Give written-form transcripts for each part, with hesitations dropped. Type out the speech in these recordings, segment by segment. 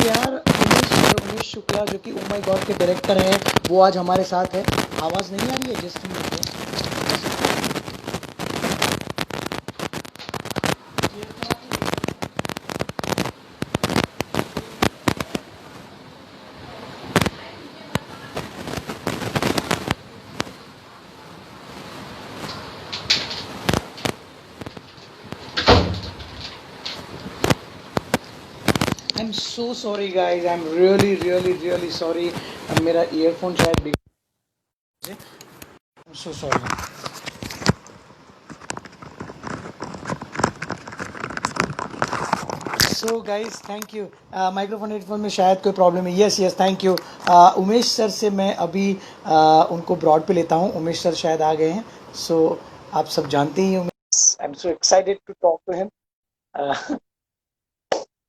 यार उमेश शुक्ला जो कि ओ माय गॉड के डायरेक्टर हैं, वो आज हमारे साथ है। आवाज़ नहीं आ रही है just minute. I am so sorry guys, I am really really really sorry. मेरा ईयरफोन शायद big, I am so sorry. So guys thank you. Microphone headphone में शायद कोई प्रॉब्लम है। Yes yes thank you. Umesh sir से मैं अभी उनको ब्रॉड पे लेता हूँ। उमेश सर शायद आ गए हैं। सो आप सब जानते ही Umesh, I am so excited to talk to him.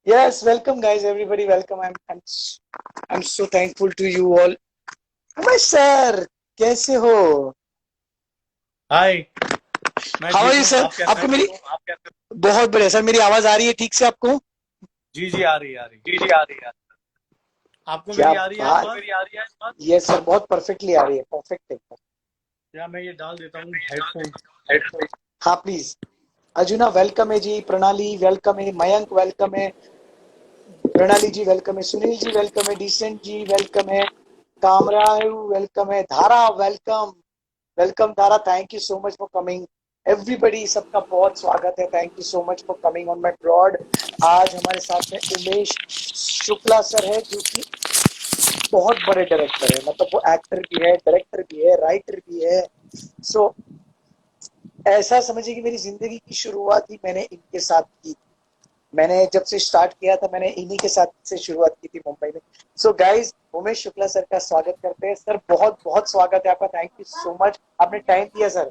Yes, welcome guys, everybody welcome. I'm so thankful to you all. Umesh sir कैसे हो? हाय। मैं हाउ आर ठीक यू हूँ, सर? आप कैसे आपको हैं? मेरी बहुत बढ़िया सर, मेरी आवाज आ रही है ठीक से आपको? जी जी, आ रही है, आ रही है। जी आ रही है। आपको क्या मेरी आ रही है बात, आवाज? मेरी आ रही है? यस सर, बहुत परफेक्टली आ रही है, परफेक्ट एकदम। या मैं ये डाल देता हूँ हेडफोन। हाँ प्लीज। अर्जुना वेलकम है जी, प्रणाली वेलकम है, मयंक वेलकम है, प्रणाली जी वेलकम है, सुनील जी वेलकम है, डिसेंट जी वेलकम है, कामरायु वेलकम है, Dhara welcome. Welcome Dhara, thank you so much for coming everybody. सबका बहुत स्वागत है, thank you so much for coming on my broad. आज हमारे साथ में उमेश शुक्ला सर है, जो कि बहुत बड़े डायरेक्टर है। मतलब वो एक्टर भी है, डायरेक्टर भी है, राइटर भी है। सो ऐसा समझिए कि मेरी जिंदगी की शुरुआत ही मैंने इनके साथ की। मैंने जब से स्टार्ट किया था, मैंने इन्हीं के साथ से शुरुआत की थी मुंबई में। So guys, Umesh Shukla sir का स्वागत करते हैं। सर बहुत बहुत स्वागत है आपका, थैंक यू सो मच, आपने टाइम दिया sir.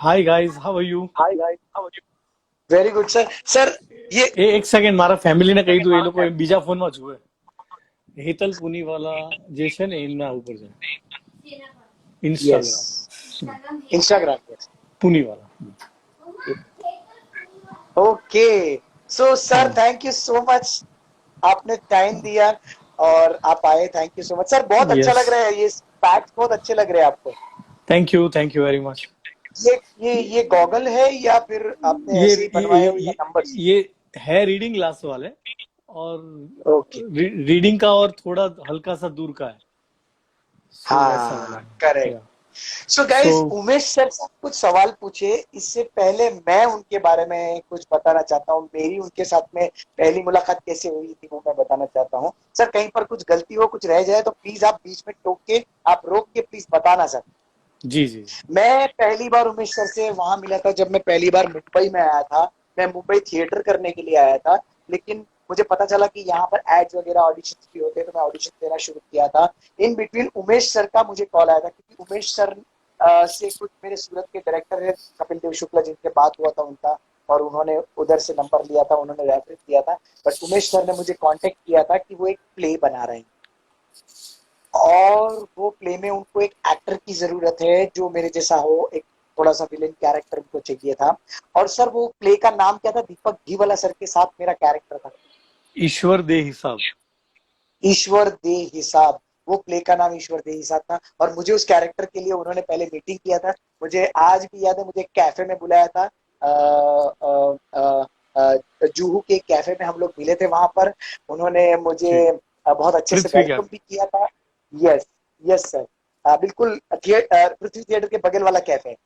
Hi guys, how are you? Hi guys, how are you? Very good sir. Sir ये एक सेकंड, मारा फैमिली ने कही दो ये लोग को बीजा फोन में छुए हेतल पुनी वाला जैसे ने इनना ऊपर जाए यस, इंस्टाग्राम इंस्टाग्राम यस। पुनी वाला। ओके, सो सर हाँ, थैंक यू सो मच, आपने टाइम दिया और आप आए, thank you so much sir. बहुत अच्छा यस, लग रहा है, ये फैक्ट बहुत अच्छे लग रहे हैं आपको। Thank you very much. ये गॉगल है या फिर आपने ये ऐसे ही बनवाए हो या नंबर्स? ये है रीडिंग ग्लास वाले, और ओके, रीडिंग का और थोड़ा हल्का सा दूर का है, सो वैसा वाला हाँ है करेक्ट। या। सो सो गाइस, उमेश सर से कुछ सवाल पूछे, इससे पहले मैं उनके बारे में कुछ बताना चाहता हूँ। मेरी उनके साथ में पहली मुलाकात कैसे हुई थी वो मैं बताना चाहता हूँ। सर कहीं पर कुछ गलती हो, कुछ रह जाए तो प्लीज आप बीच में टोक के, आप रोक के प्लीज बताना सर। जी जी, मैं पहली बार उमेश सर से वहां मिला था जब मैं पहली बार मुंबई में आया था। मैं मुंबई थिएटर करने के लिए आया था, लेकिन मुझे पता चला कि यहाँ पर एड्स वगैरह ऑडिशन भी होते हैं, तो मैं ऑडिशन देना शुरू किया था। इन बिटवीन उमेश सर का मुझे कॉल आया था, क्योंकि उमेश सर से कुछ मेरे सूरत के डायरेक्टर है कपिल देव शुक्ला, जिनसे बात हुआ था उनका, और उन्होंने उधर से नंबर लिया था, उन्होंने रेफरेंस दिया था। बट उमेश सर ने मुझे कांटेक्ट किया था कि वो एक प्ले बना रहे हैं, और वो प्ले में उनको एक एक्टर की जरूरत है जो मेरे जैसा हो, एक थोड़ा सा विलेन कैरेक्टर उनको चाहिए था। और सर वो प्ले का नाम क्या था? दीपक घीवाला सर के साथ मेरा कैरेक्टर था, ईश्वर दे हिसाब। ईश्वर दे हिसाब। वो प्ले का नाम ईश्वर दे हिसाब था, और मुझे उस कैरेक्टर के लिए उन्होंने पहले मीटिंग किया था। मुझे आज भी याद है, मुझे कैफे में बुलाया था, जूहू के कैफे में हम लोग मिले थे वहां पर। उन्होंने मुझे जी, बहुत अच्छे से पृथ्वी वेलकम कैप। भी किया था। यस, यस सर, बिल्कुल पृथ्वी थिएटर के बगल वाला कैफे,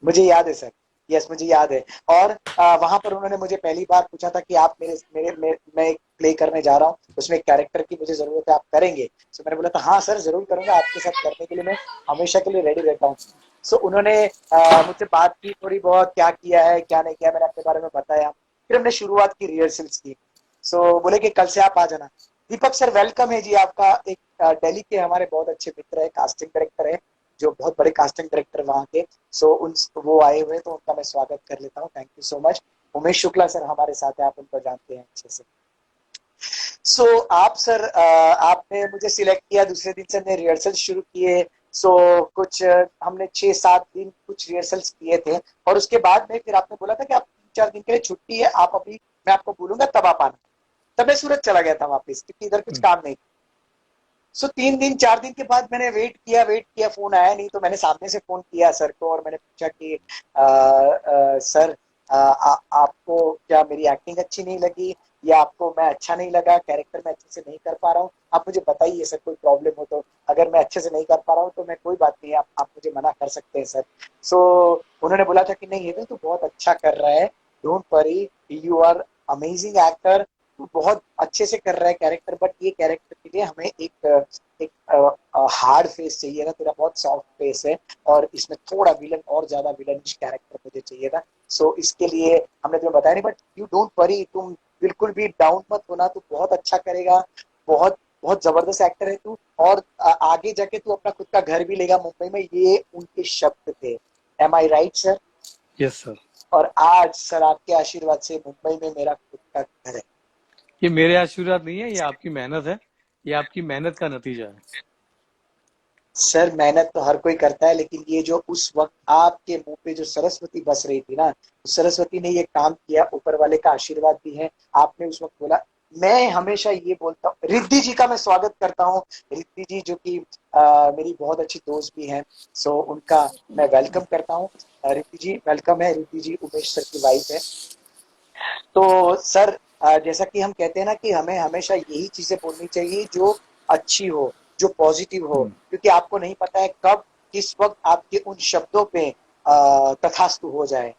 मुझे याद है सर। यस मुझे याद है। और वहां पर उन्होंने मुझे पहली बार पूछा था कि आप मेरे मेरे मैं एक प्ले करने जा रहा हूँ, उसमें एक कैरेक्टर की मुझे जरूरत है, आप करेंगे? सो मैंने बोला था हाँ सर जरूर करूंगा, आपके साथ करने के लिए मैं हमेशा के लिए रेडी रहता हूँ। सो उन्होंने मुझसे बात की थोड़ी बहुत, क्या किया है क्या नहीं किया, मैंने अपने बारे में बताया। फिर हमने शुरुआत की रिहर्सल्स की। सो बोले कि कल से आप आ जाना। दीपक सर वेलकम है जी आपका। एक दिल्ली के हमारे बहुत अच्छे मित्र है, कास्टिंग डायरेक्टर है, जो बहुत बड़े कास्टिंग डायरेक्टर वहाँ के। सो उन वो आए हुए, तो उनका मैं स्वागत कर लेता हूँ, thank you so much. Umesh Shukla sir हमारे साथ है, आप उनको जानते हैं अच्छे से। सो आप सर, आपने मुझे सिलेक्ट किया, दूसरे दिन से हमने रिहर्सल शुरू किए। सो कुछ हमने 6-7 दिन कुछ रिहर्सल्स किए थे, और उसके बाद में फिर आपने बोला था कि आप 3-4 दिन के लिए छुट्टी है, आप अभी मैं आपको बोलूंगा तब आप आना। तब मैं सूरत चला गया था वापस, क्योंकि इधर कुछ काम नहीं। सो 3 दिन 4 दिन के बाद मैंने वेट किया, फोन आया नहीं, तो मैंने सामने से फोन किया सर को, और मैंने पूछा कि सर, आपको क्या मेरी एक्टिंग अच्छी नहीं लगी, या आपको मैं अच्छा नहीं लगा, कैरेक्टर में अच्छे से नहीं कर पा रहा हूँ, आप मुझे बताइए सर, कोई प्रॉब्लम हो तो। अगर मैं अच्छे से नहीं कर पा रहा हूँ तो मैं, कोई बात नहीं है, आप मुझे मना कर सकते हैं सर। सो उन्होंने बोला था कि नहीं हेतल, तू बहुत अच्छा कर रहा है, don't worry, you are amazing actor, तू बहुत अच्छे से कर रहा है कैरेक्टर, बट ये कैरेक्टर के लिए हमें एक हार्ड फेस चाहिए था, तेरा बहुत सॉफ्ट फेस है, और इसमें थोड़ा विलन, और ज्यादा विलनिश कैरेक्टर मुझे चाहिए था। सो इसके लिए हमने तुम्हें बताया नहीं, बट यू डोंट वरी, तुम बिल्कुल भी डाउन मत होना, तू बहुत अच्छा करेगा, बहुत बहुत जबरदस्त एक्टर है तू, और आगे जाके तू अपना खुद का घर भी लेगा मुंबई में, ये उनके शब्द थे। एम आई राइट सर? Yes sir. और आज सर आपके आशीर्वाद से मुंबई में मेरा खुद का घर है। ये मेरे आशीर्वाद नहीं है, ये आपकी मेहनत है, ये आपकी मेहनत का नतीजा है। सर मेहनत तो हर कोई करता है, लेकिन ये जो उस वक्त आपके मुंह पे जो सरस्वती बस रही थी ना, उस सरस्वती ने ये काम किया, ऊपर वाले का आशीर्वाद भी है। आपने उस वक्त बोला, मैं हमेशा ये बोलता हूँ, रिद्धि जी का मैं स्वागत करता हूँ। रिद्धि जी जो कि मेरी बहुत अच्छी दोस्त भी हैं, सो उनका मैं वेलकम करता हूँ। रिद्धि जी वेलकम है, रिद्धि जी उमेश सर की वाइफ है। तो सर, जैसा कि हम कहते हैं ना, कि हमें हमेशा यही चीजें बोलनी चाहिए जो अच्छी हो, जो पॉजिटिव हो, क्योंकि आपको नहीं पता है कब, किस वक्त आपके उन शब्दों पे तथास्तु हो जाए।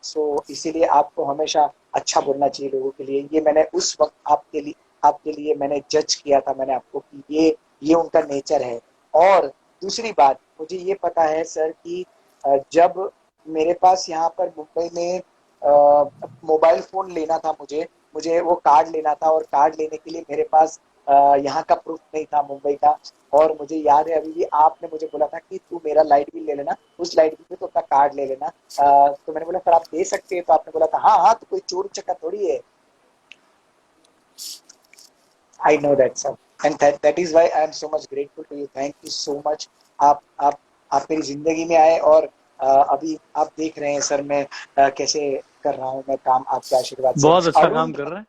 सो इसीलिए आपको हमेशा अच्छा बोलना चाहिए लोगों के लिए। ये मैंने उस वक्त आपके लिए मैंने जज किया था, मैंने आपको, कि ये उनका नेचर है। और दूसरी बात, मुझे ये पता है सर कि जब मेरे पास यहाँ पर मुंबई में मोबाइल फोन लेना था, मुझे मुझे वो कार्ड लेना था, और कार्ड लेने के लिए मेरे पास यहाँ का प्रूफ नहीं था मुंबई का। और मुझे याद है अभी भी, आपने मुझे बोला था कि तू मेरा लाइट बिल ले लेना, उस लाइट बिल पे तो अपना कार्ड ले लेना। तो मैंने बोला सर आप दे सकते हैं, तो आपने बोला था हाँ हाँ, तो कोई चोर चक्का थोड़ी है। I know that sir, and that is why I am so much grateful to you, thank you so much. आप आप आप मेरी जिंदगी में आए, और अभी आप देख रहे हैं सर, मैं कैसे कर रहा हूँ मैं काम, आपके आशीर्वाद से। बहुत अच्छा अरुण, काम कर रहे हैं।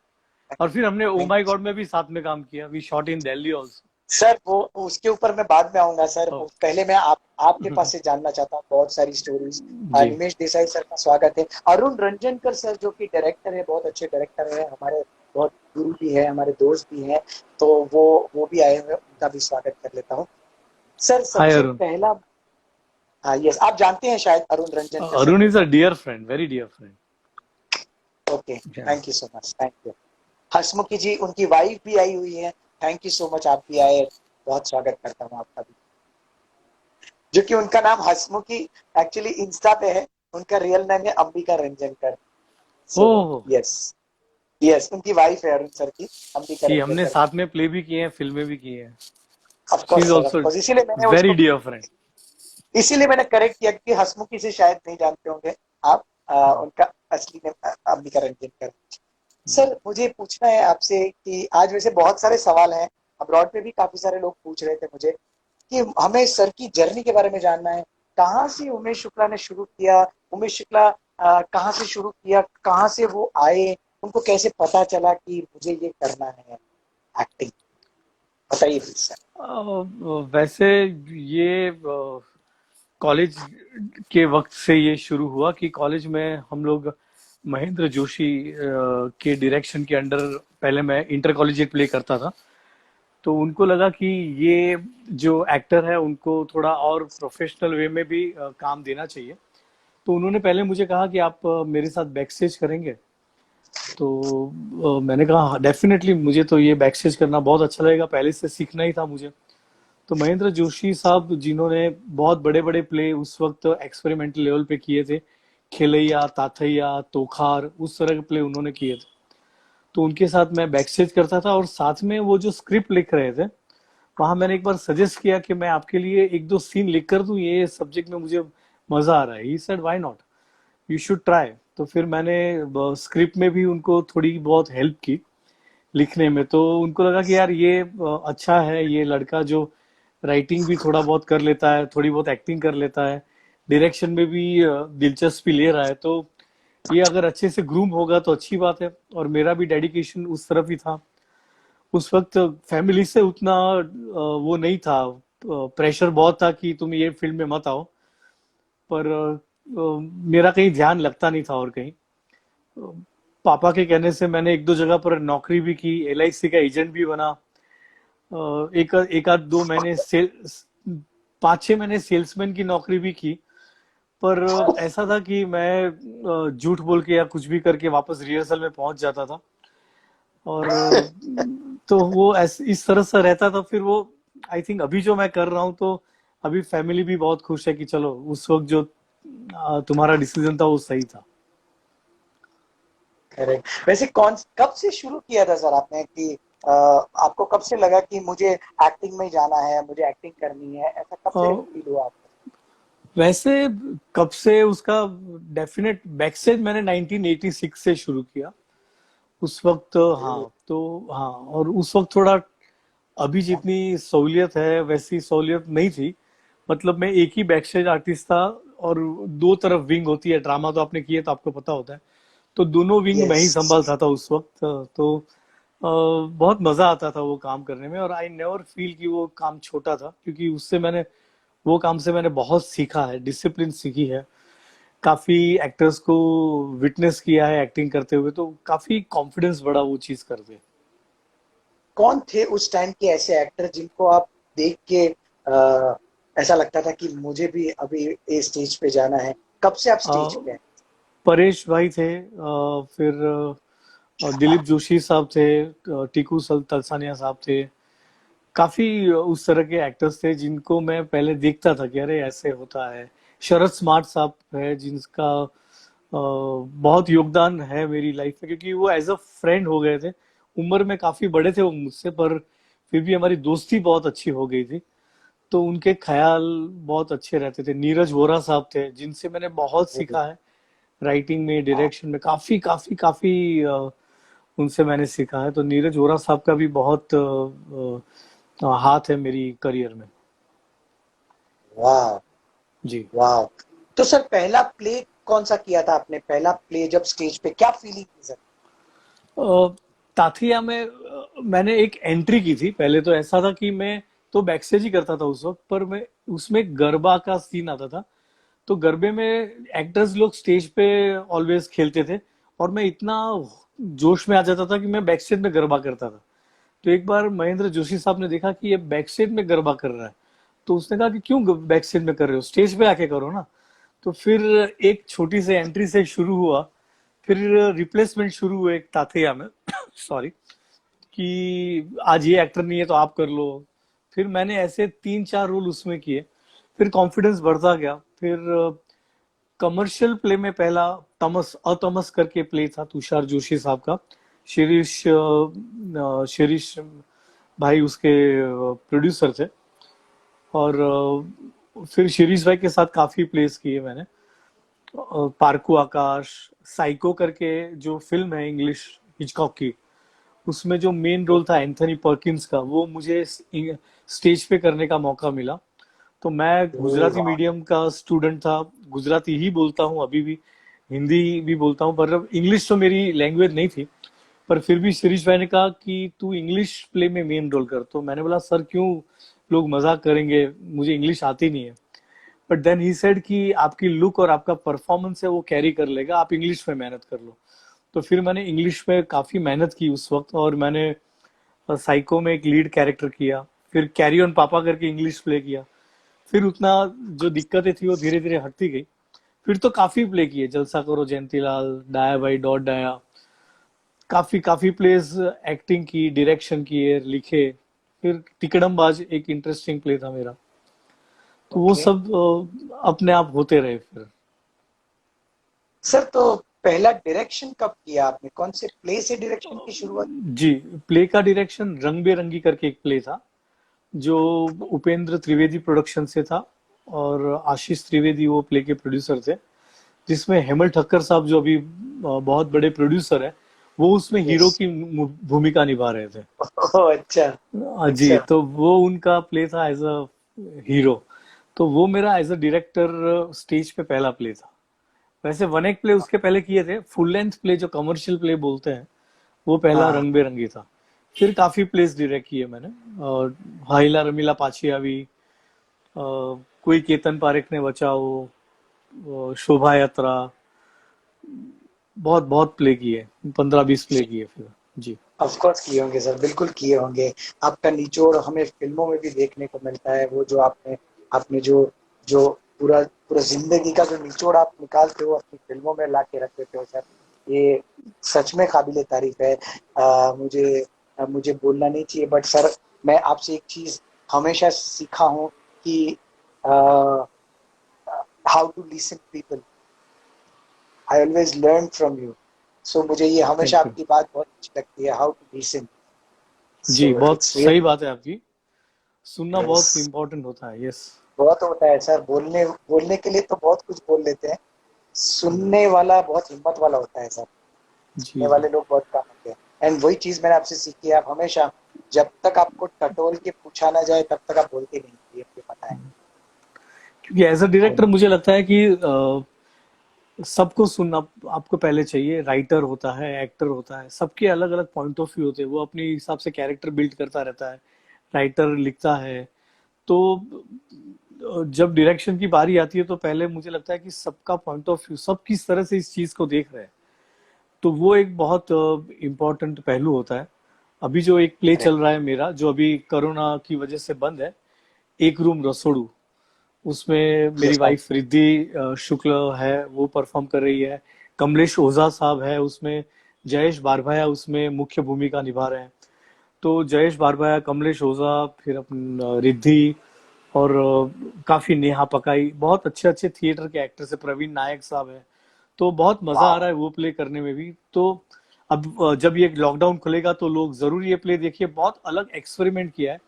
और फिर हमने ओ माई गॉड में भी साथ में काम किया, we shot in Delhi also. Sir वो उसके ऊपर मैं बाद में आऊंगा सर, पहले मैं आपके पास से जानना चाहता हूँ बहुत सारी स्टोरीज। जी। निमेश देसाई सर का स्वागत है। अरुण रंजनकर सर जो कि डायरेक्टर है, बहुत अच्छे डायरेक्टर है, हमारे बहुत गुरु भी है, हमारे दोस्त भी हैं, तो वो भी आए हुए, उनका भी स्वागत कर लेता हूँ। सर हाय सबसे अरुण। पहला, हाँ यस, आप जानते हैं शायद अरुण रंजनकर सर अरुण को इज अ तो। Dear friend, very dear friend. Okay, thank you so much, thank you. Hasmukhi ji, उनकी वाइफ भी आई हुई है, थैंक यू सो मच, आप भी आए, बहुत स्वागत करता हूँ आपका भी। जो कि उनका नाम हसमुखी एक्चुअली इंस्टा पे है, उनका रियल नेम है अंबिका रंजनकर। सो ओह। यस, यस उनकी वाइफ है अरुण सर की, अंबिका जी, हमने रंजनकर। साथ में प्ले भी किए हैं, फिल्में भी की हैं। Of she is course sir, of also course, very dear friend. इसीलिए मैंने करेक्ट किया, कि हसमुखी से शायद नहीं जानते होंगे आप, उनका असली नेम अंबिका रंजनकर। सर मुझे पूछना है आपसे कि आज वैसे बहुत सारे सवाल हैं, अब्रॉड में भी काफी सारे लोग पूछ रहे थे मुझे, कि हमें सर की जर्नी के बारे में जानना है। कहाँ से उमेश शुक्ला ने शुरू किया, उमेश शुक्ला कहाँ से शुरू किया, कहाँ से वो आए, उनको कैसे पता चला कि मुझे ये करना है एक्टिंग, बताइए प्लीज सर। वैसे ये कॉलेज के वक्त से ये शुरू हुआ कि कॉलेज में हम लोग महेंद्र जोशी के डायरेक्शन के अंडर, पहले मैं इंटर कॉलेजिएट प्ले करता था, तो उनको लगा कि ये जो एक्टर है उनको थोड़ा और प्रोफेशनल वे में भी काम देना चाहिए। तो उन्होंने पहले मुझे कहा कि आप मेरे साथ बैक स्टेज करेंगे। तो मैंने कहा डेफिनेटली, मुझे तो ये बैक स्टेज करना बहुत अच्छा लगेगा, पहले से सीखना ही था मुझे। तो महेंद्र जोशी साहब, जिन्होंने बहुत बड़े बड़े प्ले उस वक्त एक्सपेरिमेंटल लेवल पे किए थे, खेलैया, ताथैया, तोखार, उस तरह के प्ले उन्होंने किए थे, तो उनके साथ मैं बैक स्टेज करता था। और साथ में वो जो स्क्रिप्ट लिख रहे थे, वहां मैंने एक बार सजेस्ट किया कि मैं आपके लिए एक दो सीन लिख कर दूं, ये सब्जेक्ट में मुझे मजा आ रहा है। He said why not, you should try. तो फिर मैंने स्क्रिप्ट में भी उनको थोड़ी बहुत हेल्प की लिखने में, तो उनको लगा कि यार ये अच्छा है, ये लड़का जो राइटिंग भी थोड़ा बहुत कर लेता है, थोड़ी बहुत एक्टिंग कर लेता है, डायरेक्शन में भी दिलचस्पी ले रहा है, तो ये अगर अच्छे से ग्रूम होगा तो अच्छी बात है, और मेरा भी डेडिकेशन उस तरफ ही था। उस वक्त फैमिली से उतना वो नहीं था, प्रेशर बहुत था कि तुम ये फील्ड में मत आओ, पर मेरा कहीं ध्यान लगता नहीं था। और कहीं पापा के कहने से मैंने एक दो जगह पर नौकरी भी की, एलआईसी का एजेंट भी बना। एक आध दो महीने सेल 5-6 महीने सेल्समैन की नौकरी भी की। पर ऐसा था कि मैं झूठ बोल के या कुछ भी करके वापस रिहर्सल में पहुंच जाता था। और तो वो इस तरह से रहता था। फिर वो आई थिंक अभी जो मैं कर रहा हूँ, तो अभी फैमिली भी बहुत खुश है कि चलो उस वक्त जो तुम्हारा डिसीजन था वो सही था। करेक्ट। वैसे कौन कब से शुरू किया था सर आपने कि आपको कब से लगा कि मुझे एक्टिंग में जाना है, मुझे एक्टिंग करनी है, ऐसा कब अ, से फील हुआ आपको? वैसे कब से उसका डेफिनेट बैकस्टेज मैंने 1986 से शुरू किया। उस वक्त हाँ, तो हाँ, और उस वक्त थोड़ा अभी जितनी सहूलियत है वैसी सहूलियत नहीं थी। मतलब मैं एक ही बैकस्टेज आर्टिस्ट था, और दो तरफ विंग होती है, ड्रामा तो आपने किया तो आपको पता होता है। तो दोनों विंग मैं ही यस। संभालता था उस वक्त। तो बहुत मजा आता था वो काम करने में, और आई नेवर फील कि वो काम छोटा था, क्योंकि उससे मैंने वो काम से मैंने बहुत सीखा है, डिसिप्लिन सीखी है। काफी एक्टर्स को विटनेस किया है एक्टिंग करते हुए, तो काफी कॉन्फिडेंस बढ़ा वो चीज करके। कौन थे उस टाइम के ऐसे एक्टर जिनको आप देख के ऐसा लगता था कि मुझे भी अभी इस स्टेज पे जाना है? कब से आप अ, स्टेज पे हैं? परेश भाई थे, फिर दिलीप जोशी साहब थे, टीकू तलसानिया साहब थे। काफी उस तरह के एक्टर्स थे जिनको मैं पहले देखता था कि अरे ऐसे होता है। शरद स्मार्ट साहब है जिनका बहुत योगदान है मेरी लाइफ में, क्योंकि वो एज अ फ्रेंड हो गए थे। उम्र में काफी बड़े थे वो मुझसे, पर फिर भी हमारी दोस्ती बहुत अच्छी हो गई थी। तो उनके ख्याल बहुत अच्छे रहते थे। नीरज वोरा साहब थे जिनसे मैंने बहुत सीखा है, राइटिंग में, डायरेक्शन में, काफी काफी काफी उनसे मैंने सीखा है। तो नीरज वोरा साहब का भी बहुत हाथ है मेरी करियर में। वाह। जी। वाह। तो सर पहला प्ले कौन सा किया था आपने? पहला प्ले जब स्टेज पे क्या फीलिंग थी सर? ताथिया में मैंने एक एंट्री की थी। पहले तो ऐसा था कि मैं तो बैकस्टेज ही करता था उस वक्त, पर मैं उसमें गरबा का सीन आता था। तो गरबे में एक्टर्स लोग स्टेज पे ऑलवेज खेलते थे, और मैं इतना जोश में आ जाता था कि मैं बैकस्टेज में गरबा करता था। तो एक बार महेंद्र जोशी साहब ने देखा कि ये बैक स्टेज में गरबा कर रहा है, तो उसने कहा कि क्यों बैक स्टेज में कर रहे हो, स्टेज पे आके करो ना। तो फिर एक छोटी सी एंट्री से शुरू हुआ। फिर रिप्लेसमेंट शुरू हुए एक ताथिया में सॉरी, कि आज ये एक्टर नहीं है तो आप कर लो। फिर मैंने ऐसे 3-4 रोल उसमें किए। फिर कॉन्फिडेंस बढ़ता गया। फिर कमर्शियल प्ले में पहला तमस अतमस करके प्ले था तुषार जोशी साहब का। शिरीष भाई उसके प्रोड्यूसर थे। और फिर शिरीष भाई के साथ काफी प्लेस किए मैंने। पार्कू आकाश, साइको करके जो फिल्म है इंग्लिश हिचकॉक की, उसमें जो मेन रोल था एंथनी पर्किंस का, वो मुझे स्टेज पे करने का मौका मिला। तो मैं गुजराती मीडियम का स्टूडेंट था, गुजराती ही बोलता हूँ अभी भी, हिंदी भी बोलता हूँ, पर इंग्लिश तो मेरी लैंग्वेज नहीं थी। पर फिर भी शिरीष भाई ने कहा कि तू इंग्लिश प्ले में मेन रोल कर। तो मैंने बोला सर क्यों, लोग मजाक करेंगे, मुझे इंग्लिश आती नहीं है। बट देन ही सेड कि आपकी लुक और आपका परफॉर्मेंस है वो कैरी कर लेगा, आप इंग्लिश में मेहनत कर लो। तो फिर मैंने इंग्लिश में काफी मेहनत की उस वक्त, और मैंने साइको में एक लीड कैरेक्टर किया। फिर कैरी ऑन पापा करके इंग्लिश प्ले किया। फिर उतना जो दिक्कतें थी वो धीरे धीरे हटती गई। फिर तो काफी प्ले किए, जलसा करो जयंतीलाल, डाया भाई डॉट डाया, काफी काफी प्लेस एक्टिंग की, डायरेक्शन किए, लिखे। फिर टिकड़मबाज एक इंटरेस्टिंग प्ले था मेरा। तो वो ओके। सब अपने आप होते रहे फिर। सर तो पहला डायरेक्शन कब किया आपने? कौन से प्ले से डायरेक्शन की शुरुआत? जी, प्ले का डायरेक्शन रंग बेरंगी करके एक प्ले था, जो उपेंद्र त्रिवेदी प्रोडक्शन से था। और आशीष त्रिवेदी वो प्ले के प्रोड्यूसर थे, जिसमें हेमल ठक्कर साहब जो अभी बहुत बड़े प्रोड्यूसर है, वो उसमें यस। हीरो की भूमिका निभा रहे थे। ओह अच्छा। जी, अच्छा। तो वो उनका प्ले था एज अ हीरो। तो वो मेरा एज अ डायरेक्टर स्टेज पे पहला प्ले था। वैसे वन एक प्ले उसके पहले किए थे, फुल लेंथ प्ले जो कमर्शियल प्ले बोलते हैं, वो पहला हाँ रंग बेरंगी था। फिर काफी प्लेस डायरेक्ट किए मैंने, और हाइला रमीला पाछियावी, कोई केतन पारेख ने बचाओ, शोभा यात्रा, बहुत बहुत प्ले किए, 15-20 प्ले किए फिर। जी। ऑफ कोर्स किए होंगे सर, बिल्कुल किए होंगे। आपका निचोड़ हमें फिल्मों में भी देखने को मिलता है, वो जो आपने आपने जो जो पूरा पूरा जिंदगी का जो निचोड़ आप निकालते हो अपनी फिल्मों में ला के रख देते हो सर, ये सच में काबिले तारीफ है। मुझे बोलना नहीं चाहिए, बट सर मैं आपसे एक चीज हमेशा सीखा हूँ कि how to listen people. I always learn from you. So मुझे ये हमेशा थैंक यू। आपकी बात बहुत अच्छी लगती है, हाउ टू लिसन। जी, सो बहुत इट्स सही रियली बात है आपकी। सुनना यस। बहुत इम्पोर्टेंट होता है। यस। बहुत होता है सर, बोलने बोलने के लिए तो बहुत कुछ बोल लेते हैं, सुनने वाला बहुत हिम्मत वाला होता है सर। सुनने जी जी। वाले लोग बहुत कम होते हैं। एंड वही चीज मैंने आपसे सीखी है, आप हमेशा जब तक आपको टटोल के पूछा ना जाए तब तक आप बोलते नहीं, ये मुझे पता है। क्योंकि as a I director know. मुझे लगता है कि सबको सुनना आपको पहले चाहिए। राइटर होता है, एक्टर होता है, सबके अलग अलग पॉइंट ऑफ व्यू होते हैं, वो अपने हिसाब से कैरेक्टर बिल्ड करता रहता है, राइटर लिखता है। तो जब डायरेक्शन की बारी आती है तो पहले मुझे लगता है कि सबका पॉइंट ऑफ व्यू, सब किस तरह से इस चीज को देख रहे हैं, तो वो एक बहुत इम्पोर्टेंट पहलू होता है। अभी जो एक प्ले करेक्ट। चल रहा है मेरा, जो अभी कोरोना की वजह से बंद है, एक रूम रसोड़ू, उसमें मेरी यस आई। वाइफ रिद्धि शुक्ल है, वो परफॉर्म कर रही है। कमलेश ओझा साहब है उसमें, जयेश बारभाया उसमें मुख्य भूमिका निभा रहे हैं। तो जयेश बारभाया, कमलेश ओझा, फिर अपन रिद्धि, और काफी नेहा पकाई, बहुत अच्छे अच्छे थिएटर के एक्टर्स है, प्रवीण नायक साहब है। तो बहुत मजा आ वाओ। रहा है वो प्ले करने में भी। तो अब जब ये लॉकडाउन खुलेगा तो लोग जरूर ये प्ले देखिए। बहुत अलग एक्सपेरिमेंट किया है,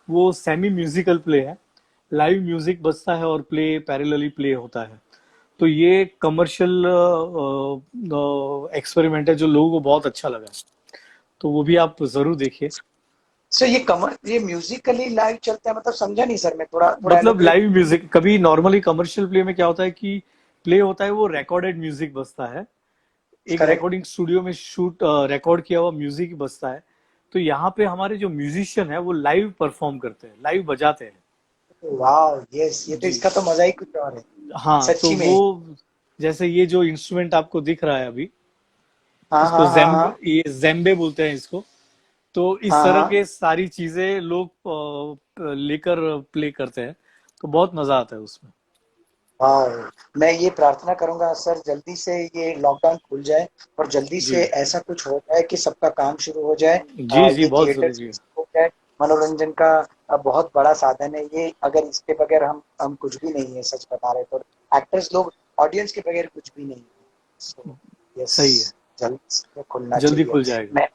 वो सेमी म्यूजिकल प्ले है, लाइव म्यूजिक बजता है और प्ले पैरेलली प्ले होता है। तो ये कमर्शियल एक्सपेरिमेंट है जो लोगों को बहुत अच्छा लगा है, तो वो भी आप जरूर देखिए। सो ये म्यूजिकली लाइव चलता है, मतलब समझा नहीं सर, मैं थोड़ा थोड़ा मतलब एलोबरेट। लाइव म्यूजिक, कभी नॉर्मली कमर्शियल प्ले में क्या होता है कि प्ले होता है, वो रिकॉर्डेड म्यूजिक बजता है, एक करेक्ट। रिकॉर्डिंग स्टूडियो में शूट रिकॉर्ड किया हुआ म्यूजिक बजता है। तो यहाँ पे हमारे जो म्यूजिशियन है वो लाइव परफॉर्म करते हैं, लाइव बजाते हैं। वाओ यस, ये तो जी। इसका तो मजा ही कुछ और है। हाँ, तो सच्ची वो, में। जैसे ये जो इंस्ट्रूमेंट आपको दिख रहा है अभी, हाँ इसको हाँ हाँ हाँ। ये जेम्बे बोलते हैं इसको। तो इस हाँ तरह हाँ। के सारी चीजें लोग लेकर प्ले करते हैं, तो बहुत मजा आता है उसमें। वाओ। मैं ये प्रार्थना करूंगा सर, जल्दी से ये लॉकडाउन खुल जाए और जल्दी जी से ऐसा कुछ हो जाए कि सबका काम शुरू हो जाए। जी। जी, ये बहुत थिएटर्स जरूरी है। हो जाए। मनोरंजन का बहुत बड़ा साधन है ये, अगर इसके बगैर हम कुछ भी नहीं है, सच बता रहे तो। एक्टर्स लोग ऑडियंस के बगैर कुछ भी नहीं है। सो यस, सही है, जल्द से खुलना जल्दी चाहिए। खुल जाएगा।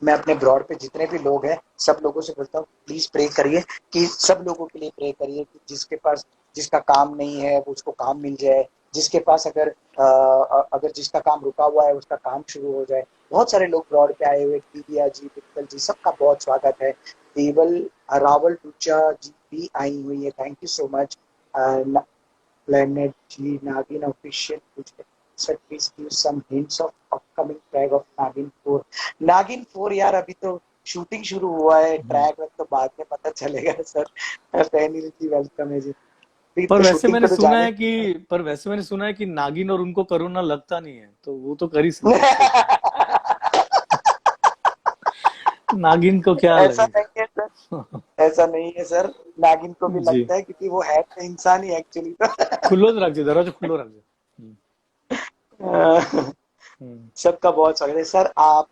मैं अपने ब्रॉड पे जितने भी लोग हैं सब लोगों से बोलता हूँ प्लीज प्रे करिए, कि सब लोगों के लिए प्रे करिए कि जिसके पास जिसका काम नहीं है वो उसको काम मिल जाए, जिसके पास अगर जिसका काम रुका हुआ है उसका काम शुरू हो जाए। बहुत सारे लोग ब्रॉड पे आए हुए, दिव्या जी, बिट्टल जी, सबका बहुत स्वागत है। देवल रावल टूचा जी भी आई हुई है, thank you so much. Planet G, Nagin official said please give some hints of upcoming track of Nagin 4। Nagin 4 यार अभी तो शूटिंग शुरू हुआ है, हम्म। ट्रैक में तो बाद में पता चलेगा सर। फैनिल जी वेलकम है जी, अभी तो शूटिंग पे तो जाने। पर वैसे मैंने सुना है कि नागिन और उनको कोरोना लगता नहीं है, तो वो तो कर ही सकते हैं प्ले। नागिन को क्या ऐसा नहीं लगेगा। है सर, ऐसा नहीं है सर। नागिन को भी जी। लगता है क्योंकि वो है तो इंसान ही एक्चुअली खुल्लो रख दे, दरवाजा खुल्लो रख दे। तो। हम्म। सबका बहुत स्वागत है सर। आप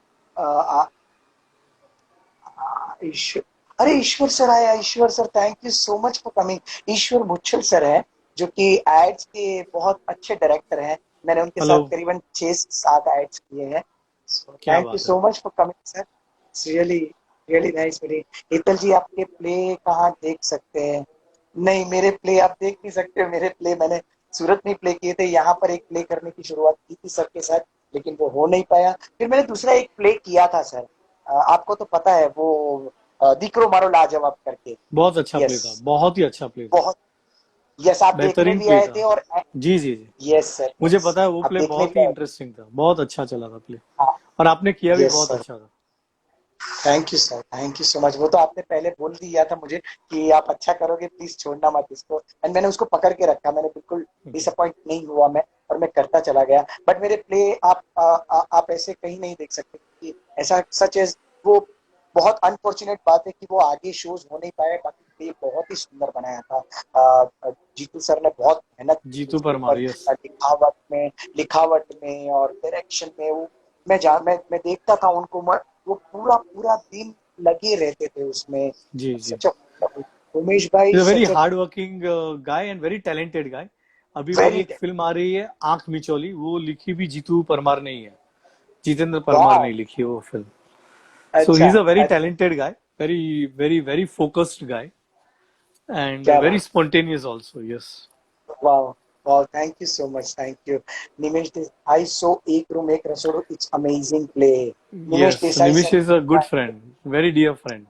ईश्वर, अरे ईश्वर सर आया, Ishwar sir thank you so much for coming. Ishwar Muchhal sir है जो कि एड्स के बहुत अच्छे डायरेक्टर हैं, मैंने उनके हेलो। साथ करीबन 6 से 7 एड्स किए हैं। सो क्या थैंक यू बात है। So much for coming sir, it's really really nice meeting. Hetal ji आपके प्ले कहाँ देख सकते हैं? नहीं, मेरे प्ले आप देख नहीं सकते, मेरे प्ले मैंने सूरत में प्ले किए थे, यहाँ पर एक प्ले करने की शुरुआत की थी सर के साथ, लेकिन वो हो नहीं पाया। फिर मैंने दूसरा एक प्ले किया था सर, आपको तो पता है वो, दीकरो मारो लाजवाब करके। बहुत अच्छा प्ले यस। था, बहुत ही अच्छा प्ले था। बहुत यस, आप देखने बेहतरीन भी प्ले आए था। थे और जी जी जी, यस सर, मुझे यस, पता है वो आप प्ले देखने बहुत भी ही आए थे। इंटरेस्टिंग था, बहुत अच्छा चला था प्ले। हाँ, और आपने किया भी यस बहुत सर, अच्छा था। Thank you sir, thank you so much. वो तो आपने पहले बोल दिया था मुझे कि आप अच्छा करोगे, प्लीज छोड़ना मत इसको, एंड मैंने उसको पकड़ के रखा, मैंने बिल्कुल जी। डिसअपॉइंट नहीं हुआ मैं, और मैं करता चला गया। बट मेरे प्ले आप ऐसे कहीं नहीं देख सकते कि ऐसा सच एज वो, बहुत अनफॉर्चुनेट बात है कि वो आगे शोज हो नहीं पाए, बाकी प्ले बहुत ही सुंदर बनाया था। जीतू सर ने बहुत मेहनत की जीतू उसके ऊपर, परमार, यस। लिखावट में और डायरेक्शन में। वो मैं देखता था उनको, वो पूरा पूरा दिन लगे रहते थे उसमें। जी जी। सच उमेश भाई, is a very such a hard working guy and very talented guy. अभी मेरी वेरी एक फिल्म आ रही है आंख मिचौली, वो लिखी भी जीतू परमार ने ही है, जितेंद्र परमार वाह, ने लिखी है वो फिल्म। सो ही अच्छा इज अ वेरी अच्छा, talented guy, very very very focused guy and क्या वेरी बात, स्पॉन्टेनियस ऑल्सो, यस। वाह वाह, thank you so much, thank you. Nimesh Desai, so एक रूम एक रसोड़ू, it's amazing play. Nimesh yes, Desai Nimish sir, is a good friend, very dear friend.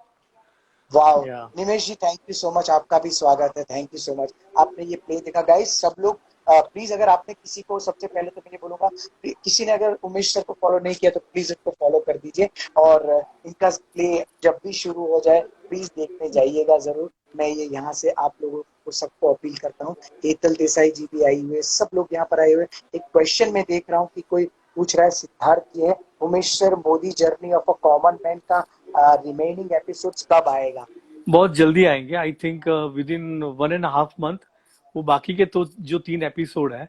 वाह। Yeah Nimesh ji, thank you so much, आपका भी स्वागत है, थैंक यू सो मच। आपने ये प्ले देखा गाइस, सब लोग प्लीज, अगर आपने किसी को, सबसे पहले तो मैं ये बोलूंगा, किसी ने अगर उमेश सर को फॉलो नहीं किया तो प्लीज उसको फॉलो कर दीजिए, और इनका प्ले जब भी शुरू हो जाए प्लीज देखने जाइएगा जरूर। मैं ये यहाँ से आप लोगों को सबको अपील करता हूँ। हेतल देसाई जी भी आई हुए, सब लोग यहाँ पर आए हुए। एक क्वेश्चन मैं देख रहा हूँ कि कोई पूछ रहा है, सिद्धार्थ जी है, Umesh sir Modi journey of a common man का रिमेनिंग एपिसोड्स कब आएगा? बहुत जल्दी आएंगे, I think with in 1.5 month. वो बाकी के तो जो 3 एपिसोड है,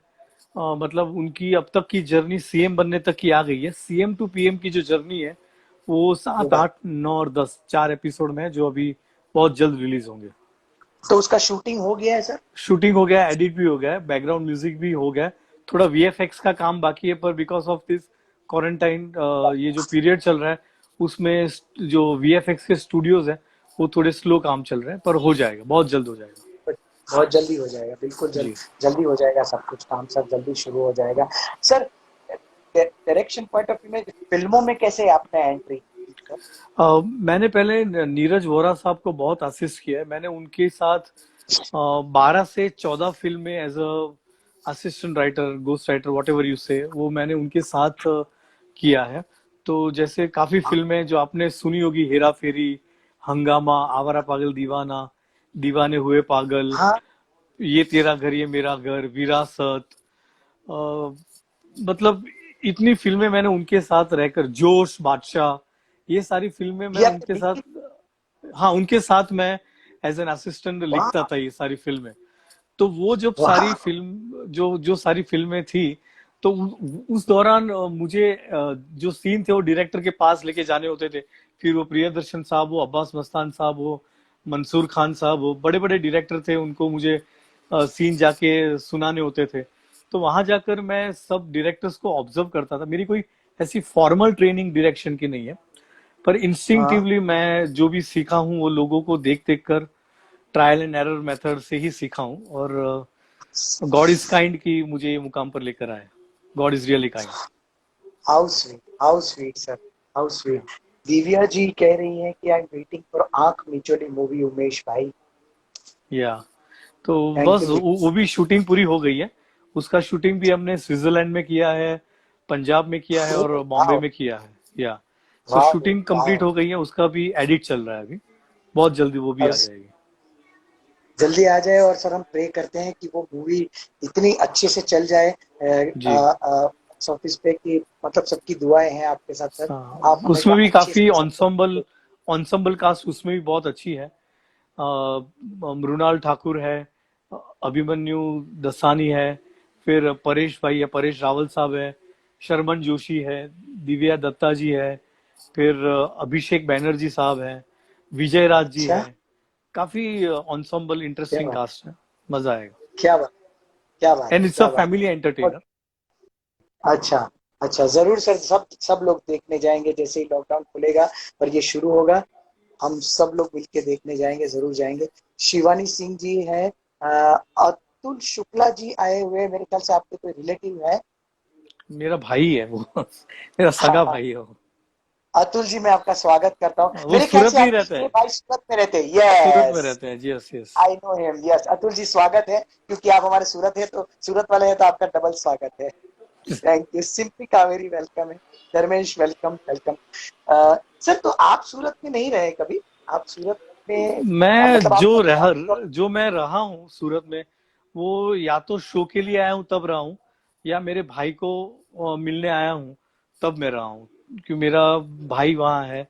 मतलब उनकी अब तक की जर्नी सीएम बनने तक की आ गई है। सीएम टू पीएम की जो जर्नी है वो सात होगा, आठ नौ और 10 4 एपिसोड में है, जो अभी बहुत जल्द रिलीज होंगे। तो उसका शूटिंग हो गया है सर? शूटिंग हो गया, एडिट भी हो गया, बैकग्राउंड म्यूजिक भी हो गया। थोड़ा वीएफएक्स का काम बाकी है, पर बिकॉज ऑफ दिस क्वारंटाइन, ये जो पीरियड चल रहा है उसमें जो वीएफएक्स के स्टूडियोज है वो थोड़े स्लो काम चल रहे हैं, पर हो जाएगा, बहुत जल्द हो जाएगा। बट बहुत जल्दी हो जाएगा, बिल्कुल जी। जल्दी हो जाएगा, सब कुछ काम सर जल्दी शुरू हो जाएगा। Sir, direction point of view में फिल्मों में कैसे आपने एंट्री की सर? मैंने पहले नीरज वोरा साहब को बहुत असिस्ट किया है, मैंने उनके साथ 12 से 14 फिल्म में as a assistant writer, ghost writer, whatever you say, वो मैंने उनके साथ किया है। तो जैसे काफी फिल्में जो आपने सुनी होगी, हेरा फेरी, हंगामा, आवारा पागल दीवाना, दीवाने हुए पागल, हाँ, ये तेरा घर ये मेरा घर, विरासत, अ, मतलब इतनी फिल्में मैंने उनके साथ रहकर, जोश, बादशाह, ये सारी फिल्में मैं ये आपने उनके साथ, लिखी? हाँ उनके साथ मैं एज एन असिस्टेंट लिखता वाह, था ये सारी फिल्में। तो वो जब सारी वाह, फिल्म जो जो सारी फिल्में थी, तो उस दौरान मुझे जो सीन थे वो डायरेक्टर के पास लेके जाने होते थे। फिर वो प्रियदर्शन साहब हो, अब्बास मस्तान साहब हो, मंसूर खान साहब हो, बड़े बड़े डायरेक्टर थे, उनको मुझे सीन जाके सुनाने होते थे। तो वहां जाकर मैं सब डायरेक्टर्स को ऑब्जर्व करता था। मेरी कोई ऐसी फॉर्मल ट्रेनिंग डायरेक्शन की नहीं है, पर हाँ, इंस्टिंक्टिवली मैं जो भी सीखा हूँ वो लोगों को देख देख कर, ट्रायल एंड एरर मेथड से ही सीखा हूँ। और गॉड इज काइंड की मुझे ये मुकाम पर लेकर आया। God is really kind. How sweet, how sweet sir, how sweet. Divya ji कह रही हैं कि आई एम वेटिंग फॉर आंख मिचोली मूवी, उमेश भाई। या तो थैंक बस यू। वो भी शूटिंग पूरी हो गई है। उसका शूटिंग भी हमने स्विट्जरलैंड में किया है, पंजाब में किया है और बॉम्बे वाह, में किया है। या सो वाह, शूटिंग वाह। कंप्लीट हो गई है, उसका भी एडिट चल रहा है अभी, बहुत जल्दी वो भी और आ जाएगी। जल्दी आ जाए, और सर हम प्रे करते हैं कि वो मूवी इतनी अच्छे से चल जाए जी। बॉक्स ऑफिस पे, कि मतलब सबकी दुआएं हैं आपके साथ सर। हाँ, आप हमेशा उसमें भी अच्छे काफी से सब ऑनसम्बल ऑनसम्बल कास्ट उसमें भी बहुत अच्छी है। मृणाल ठाकुर है, अभिमन्यु दसानी है, फिर परेश भाई है, परेश रावल साहब है, शर्मन जोशी है, दिव्या दत्ता जी है, फिर अभिषेक बैनर्जी साहब है, विजय राज जी अच्छा, है। काफी ऑनसम्बल क्या इंटरेस्टिंग बात, कास्ट है, मजा आएगा। क्या बात, क्या बात एंड है, इट्स अ क्या बात फैमिली है। एंटरटेनर। अच्छा, अच्छा, जरूर सर, सब लोग देखने जाएंगे जैसे ही लॉकडाउन खुलेगा, पर ये शुरू होगा, हम सब लोग मिलके देखने जाएंगे, जरूर जाएंगे। शिवानी सिंह जी है, अतुल शुक्ला जी आए हुए हैं, मेरे ख्याल से आपके कोई रिलेटिव है? मेरा भाई है वो मेरा सगा हाँ, भाई है वो। अतुल जी, मैं आपका स्वागत करता हूँ। वो मेरे ख्याल सूरत से में ही आपके रहता ये है। भाई सूरत में रहते हैं। सूरत में यस, रहते हैं, yes yes. I know him. Yes Atul ji, स्वागत है, क्योंकि आप हमारे सूरत है, तो सूरत वाले हैं तो आपका डबल स्वागत है। Thank you. Simply Kaveri welcome है। Dharmesh welcome welcome. सर, तो आप सूरत में नहीं रहे कभी? आप सूरत में मतलब आप कभी आउटिंग और जो मैं रहा हूँ सूरत में, वो या तो शो के लिए आया हूँ तब रहा हूँ, या मेरे भाई को मिलने आया हूँ तब मैं रहा हूँ, क्योंकि मेरा भाई वहाँ है।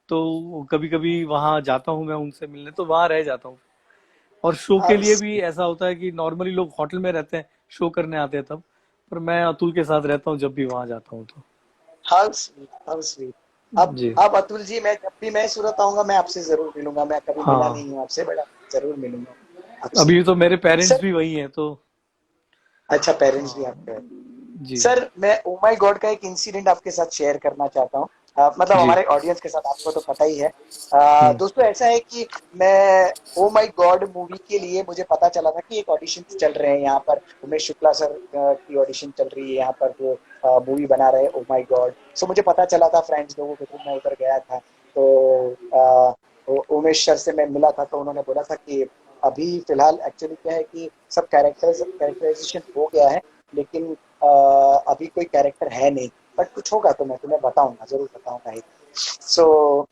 तो कभी कभी वहाँ जाता हूँ मैं उनसे मिलने, तो वहाँ रह जाता हूँ। और शो के हाउ लिए भी ऐसा होता है कि नॉर्मली लोग होटल में रहते हैं, शो करने आते हैं तब, पर मैं अतुल के साथ रहता हूँ जब भी वहाँ जाता हूँ तो। How sweet, how sweet. जी। अब अतुल जी, मैं जब भी मैं सूरत आऊंगा मैं आपसे जरूर मिलूंगा। मैं कभी मिला हाँ, नहीं हूँ आपसे, बट जरूर मिलूंगा आपसे। अभी तो मेरे पेरेंट्स सर, भी वही हैं तो। अच्छा, पेरेंट्स भी हाँ आपके हैं। जी। सर, मैं ओ माई गॉड का एक इंसिडेंट आपके साथ शेयर करना चाहता हूँ। मतलब जी। हमारे ऑडियंस के साथ, आपको तो पता ही है। हम्म। दोस्तों, ऐसा है कि मैं ओ माई गॉड मूवी के लिए मुझे पता चला था कि एक ऑडिशन चल रहे हैं यहाँ पर। उमेश शुक्ला सर की ऑडिशन चल रही है यहाँ पर, वो मूवी बना रहे हैं ओ माई गॉड। सो मुझे पता चला था फ्रेंड्स लोगों के थ्रू, मैं उधर गया था। तो उमेश सर से मैं मिला था, तो उन्होंने बोला था कि अभी फिलहाल एक्चुअली क्या है कि सब कैरेक्टराइजेशन हो गया है, लेकिन अभी कोई कैरेक्टर है नहीं, बट कुछ होगा तो मैं तुम्हें बताऊंगा, जरूर बताऊंगा ही। सो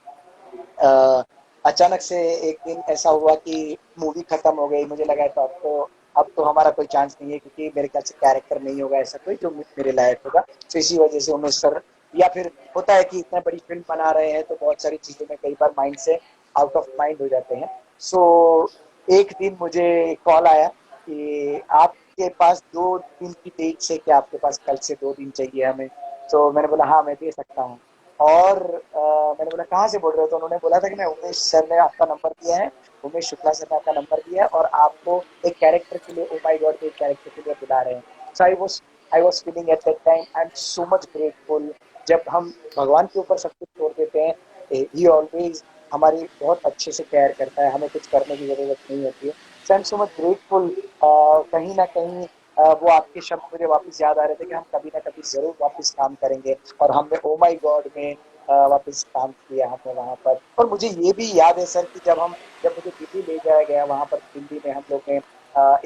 अचानक से एक दिन ऐसा हुआ कि मूवी खत्म हो गई। मुझे लगा तो अब तो हमारा कोई चांस नहीं है, क्योंकि मेरे ख्याल से कैरेक्टर नहीं होगा ऐसा कोई जो मेरे लायक होगा। तो इसी वजह से उमेश सर, या फिर होता है कि इतना बड़ी फिल्म बना रहे हैं तो बहुत सारी चीजों में कई बार माइंड से आउट ऑफ माइंड हो जाते हैं। सो एक दिन मुझे कॉल आया कि आपके पास 2 दिन की डेट है, क्या आपके पास कल से 2 दिन चाहिए हमें? तो मैंने बोला हाँ, मैं दे सकता हूँ। और मैंने बोला कहाँ से बोल रहे हो? तो उन्होंने बोला था कि मैं, उमेश सर ने आपका नंबर दिया है, उमेश शुक्ला सर ने आपका नंबर दिया है, और आपको एक कैरेक्टर के लिए, ओ माय गॉड के एक कैरेक्टर के लिए बुला रहे हैं। So I was feeling at that time, I am so much grateful. जब हम भगवान के ऊपर सब कुछ छोड़ देते हैं, ही ऑलवेज हमारी बहुत अच्छे से केयर करता है, हमें कुछ करने की जरूरत नहीं होती है। So I am so much grateful. कहीं ना कहीं वो आपके शब्द मुझे वापस याद आ रहे थे कि हम कभी ना कभी जरूर वापस काम करेंगे। और हमने ओ माय गॉड में वापस काम किया हमने वहां पर। और मुझे ये भी याद है सर कि जब मुझे दिल्ली ले जाया गया, वहां पर दिल्ली में हम लोग ने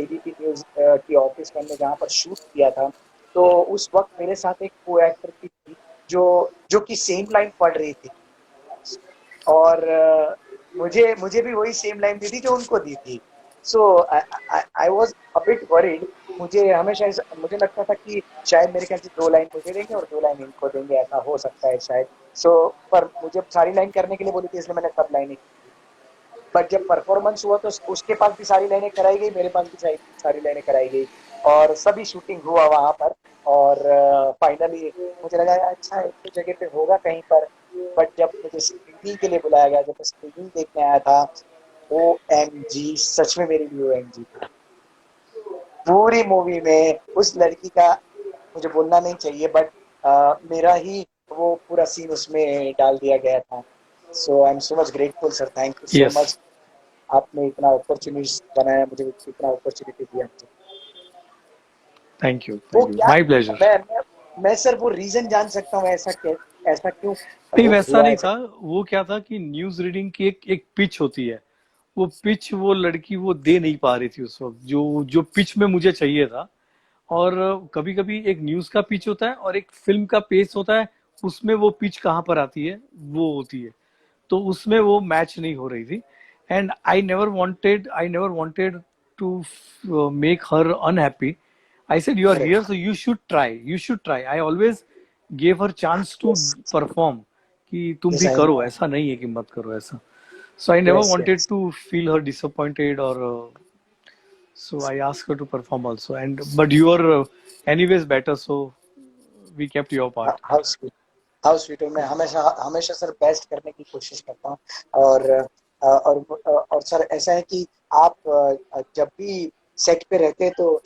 एबीपी न्यूज की ऑफिस में हमने जहाँ पर शूट किया था, तो उस वक्त मेरे साथ एक को एक्टर की थी, जो जो कि सेम लाइन पढ़ रही थी। और मुझे मुझे भी वही सेम लाइन दी थी जो उनको दी थी। So I was a bit worried. मुझे लगता था कि शायद मेरे ख्याल से 2 लाइन मुझे देंगे और 2 लाइन इनको देंगे, ऐसा हो सकता है शायद। पर मुझे सारी लाइन करने के लिए बोली थी, इसलिए मैंने सब लाइनें की थी। बट जब परफॉर्मेंस हुआ तो उसके पास भी सारी लाइनें कराई गई, मेरे पास भी सारी लाइनें कराई गई, और सभी शूटिंग हुआ वहां पर। और फाइनली मुझे लगा अच्छा, एक तो जगह पे होगा कहीं पर। बट जब मुझे स्क्रीनिंग के लिए बुलाया गया, जब मैं स्क्रीनिंग देखने आया था, ओ एम जी, सच में मेरे लिए ओ एम जी था। पूरी मूवी में उस लड़की का, मुझे बोलना नहीं चाहिए, बट मेरा ही वो पूरा सीन उसमें डाल दिया गया था। So I am so much grateful sir, thank you so yes. Much. आपने इतना अपॉर्चुनिटी बनाया मुझे, इतना अपॉर्चुनिटी दिया मुझे। वो थैंक यू, क्या, माय प्लेजर। मैं सर वो रीजन जान सकता हूँ, ऐसा क्यों नहीं, वैसा हुआ नहीं ऐसा? था। वो क्या था कि न्यूज रीडिंग की एक एक पिच होती है। वो पिच वो लड़की वो दे नहीं पा रही थी उस वक्त, जो जो पिच में मुझे चाहिए था। और कभी कभी एक न्यूज का पिच होता है और एक फिल्म का पेस होता है, उसमें वो पिच कहाँ पर आती है, वो होती है। तो उसमें वो मैच नहीं हो रही थी। And I never wanted to make her unhappy. I said you are correct. Here so you should try. I always gave her chance to yes, perform, कि तुम यस भी आई करो, नो। ऐसा नहीं है कि मत करो ऐसा। So I never yes, wanted yes. to feel her disappointed, or so I asked her to perform also. And but you are anyways better, so we kept your part. How sweet, how sweet. मैं हमेशा हमेशा sir best करने की कोशिश करता हूँ। और और सर ऐसा है कि आप जब भी सेट पे रहते हैं तो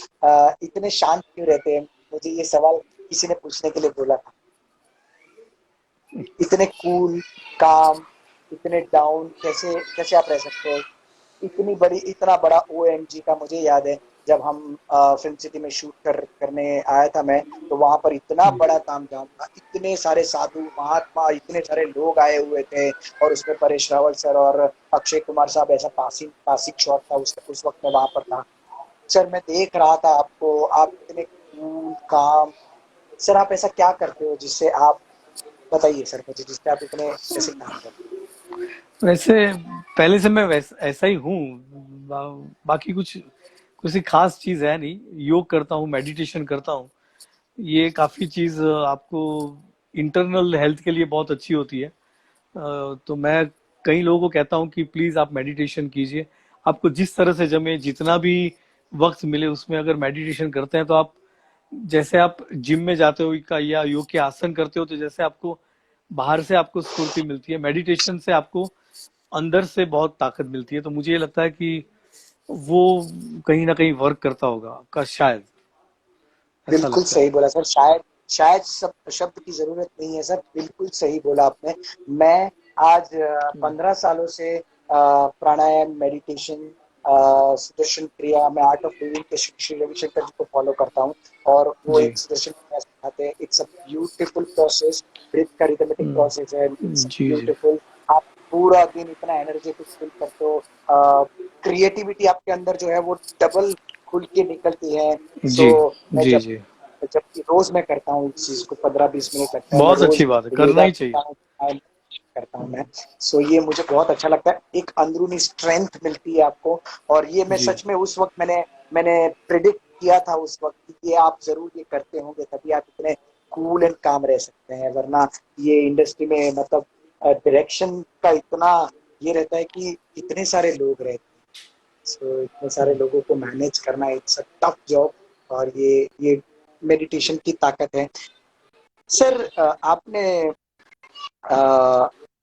इतने शांत क्यों रहते हैं? मुझे ये सवाल किसी ने पूछने के लिए बोला था। इतने कूल, काम, इतने डाउन कैसे कैसे आप रह सकते हो? इतना बड़ा ओएमजी का मुझे याद है जब हम फिल्म सिटी में शूट करने आया था मैं, तो वहां पर इतना बड़ा तामझाम था, इतने सारे साधु महात्मा, इतने सारे लोग आए हुए थे। और उसमें परेश रावल सर और अक्षय कुमार साहब, ऐसा पासिंग शॉट था उस वक्त मैं वहां पर था। सर मैं देख रहा था आपको, आप इतने कूल काम। सर आप ऐसा क्या करते हो जिससे आप, बताइए सर मुझे, जिससे आप इतने ऐसे काम करते वैसे पहले से मैं ऐसा ही हूँ। बाकी कुछ किसी खास चीज है नहीं। योग करता हूँ, मेडिटेशन करता हूँ। ये काफी चीज आपको इंटरनल हेल्थ के लिए बहुत अच्छी होती है। तो मैं कई लोगों को कहता हूँ कि प्लीज आप मेडिटेशन कीजिए। आपको जिस तरह से जमे, जितना भी वक्त मिले, उसमें अगर मेडिटेशन करते हैं तो आप, जैसे आप जिम में जाते हो या योग के आसन करते हो, तो जैसे आपको बाहर से आपको स्फूर्ति मिलती है, मेडिटेशन से आपको अंदर से बहुत ताकत मिलती है। तो मुझे ये लगता है कि वो कहीं ना कहीं वर्क करता होगा आपका, शायद ऐसा बिल्कुल लगता है। सही बोला सर। शायद शायद सब शब्द की जरूरत नहीं है सर, बिल्कुल सही बोला आपने। मैं आज 15 सालों से प्राणायाम, मेडिटेशन, सुदर्शन क्रिया, मैं आर्ट ऑफ लिविंग के श्री श्री रविशंकर जी को फॉलो करता हूँ। और वो जी। एक सुदर्शन क्रिया सिखाते हैं। It's a beautiful process, breath का रिदमेटिक प्रोसेस है, इट्स जी जी। ब्यूटीफुल। आप पूरा दिन इतना एनर्जेटिक फील करते हो, क्रिएटिविटी आपके अंदर जो है वो डबल खुल के निकलती है। सो जी मैं जी जब जी। जबकि रोज मैं करता हूँ इस चीज को, 15-20 मिनट लगता है, मैं बहुत अच्छी रोज बात है, करना योगा ही चाहिए। करता हूँ, करता हूँ मैं। सो ये मुझे बहुत अच्छा लगता है, एक अंदरूनी स्ट्रेंथ मिलती है आपको। और ये मैं जी सच में उस वक्त मैंने मैंने प्रिडिक्ट किया था उस वक्त कि ये आप जरूर ये करते होंगे, तभी आप इतने कूल एंड काम रह सकते हैं। वरना ये इंडस्ट्री में मतलब डायरेक्शन का इतना ये रहता है कि इतने सारे लोग रहते हैं। सो इतने सारे लोगों को मैनेज करना, इट्स अ टफ जॉब। और ये मेडिटेशन की ताकत है। सर आपने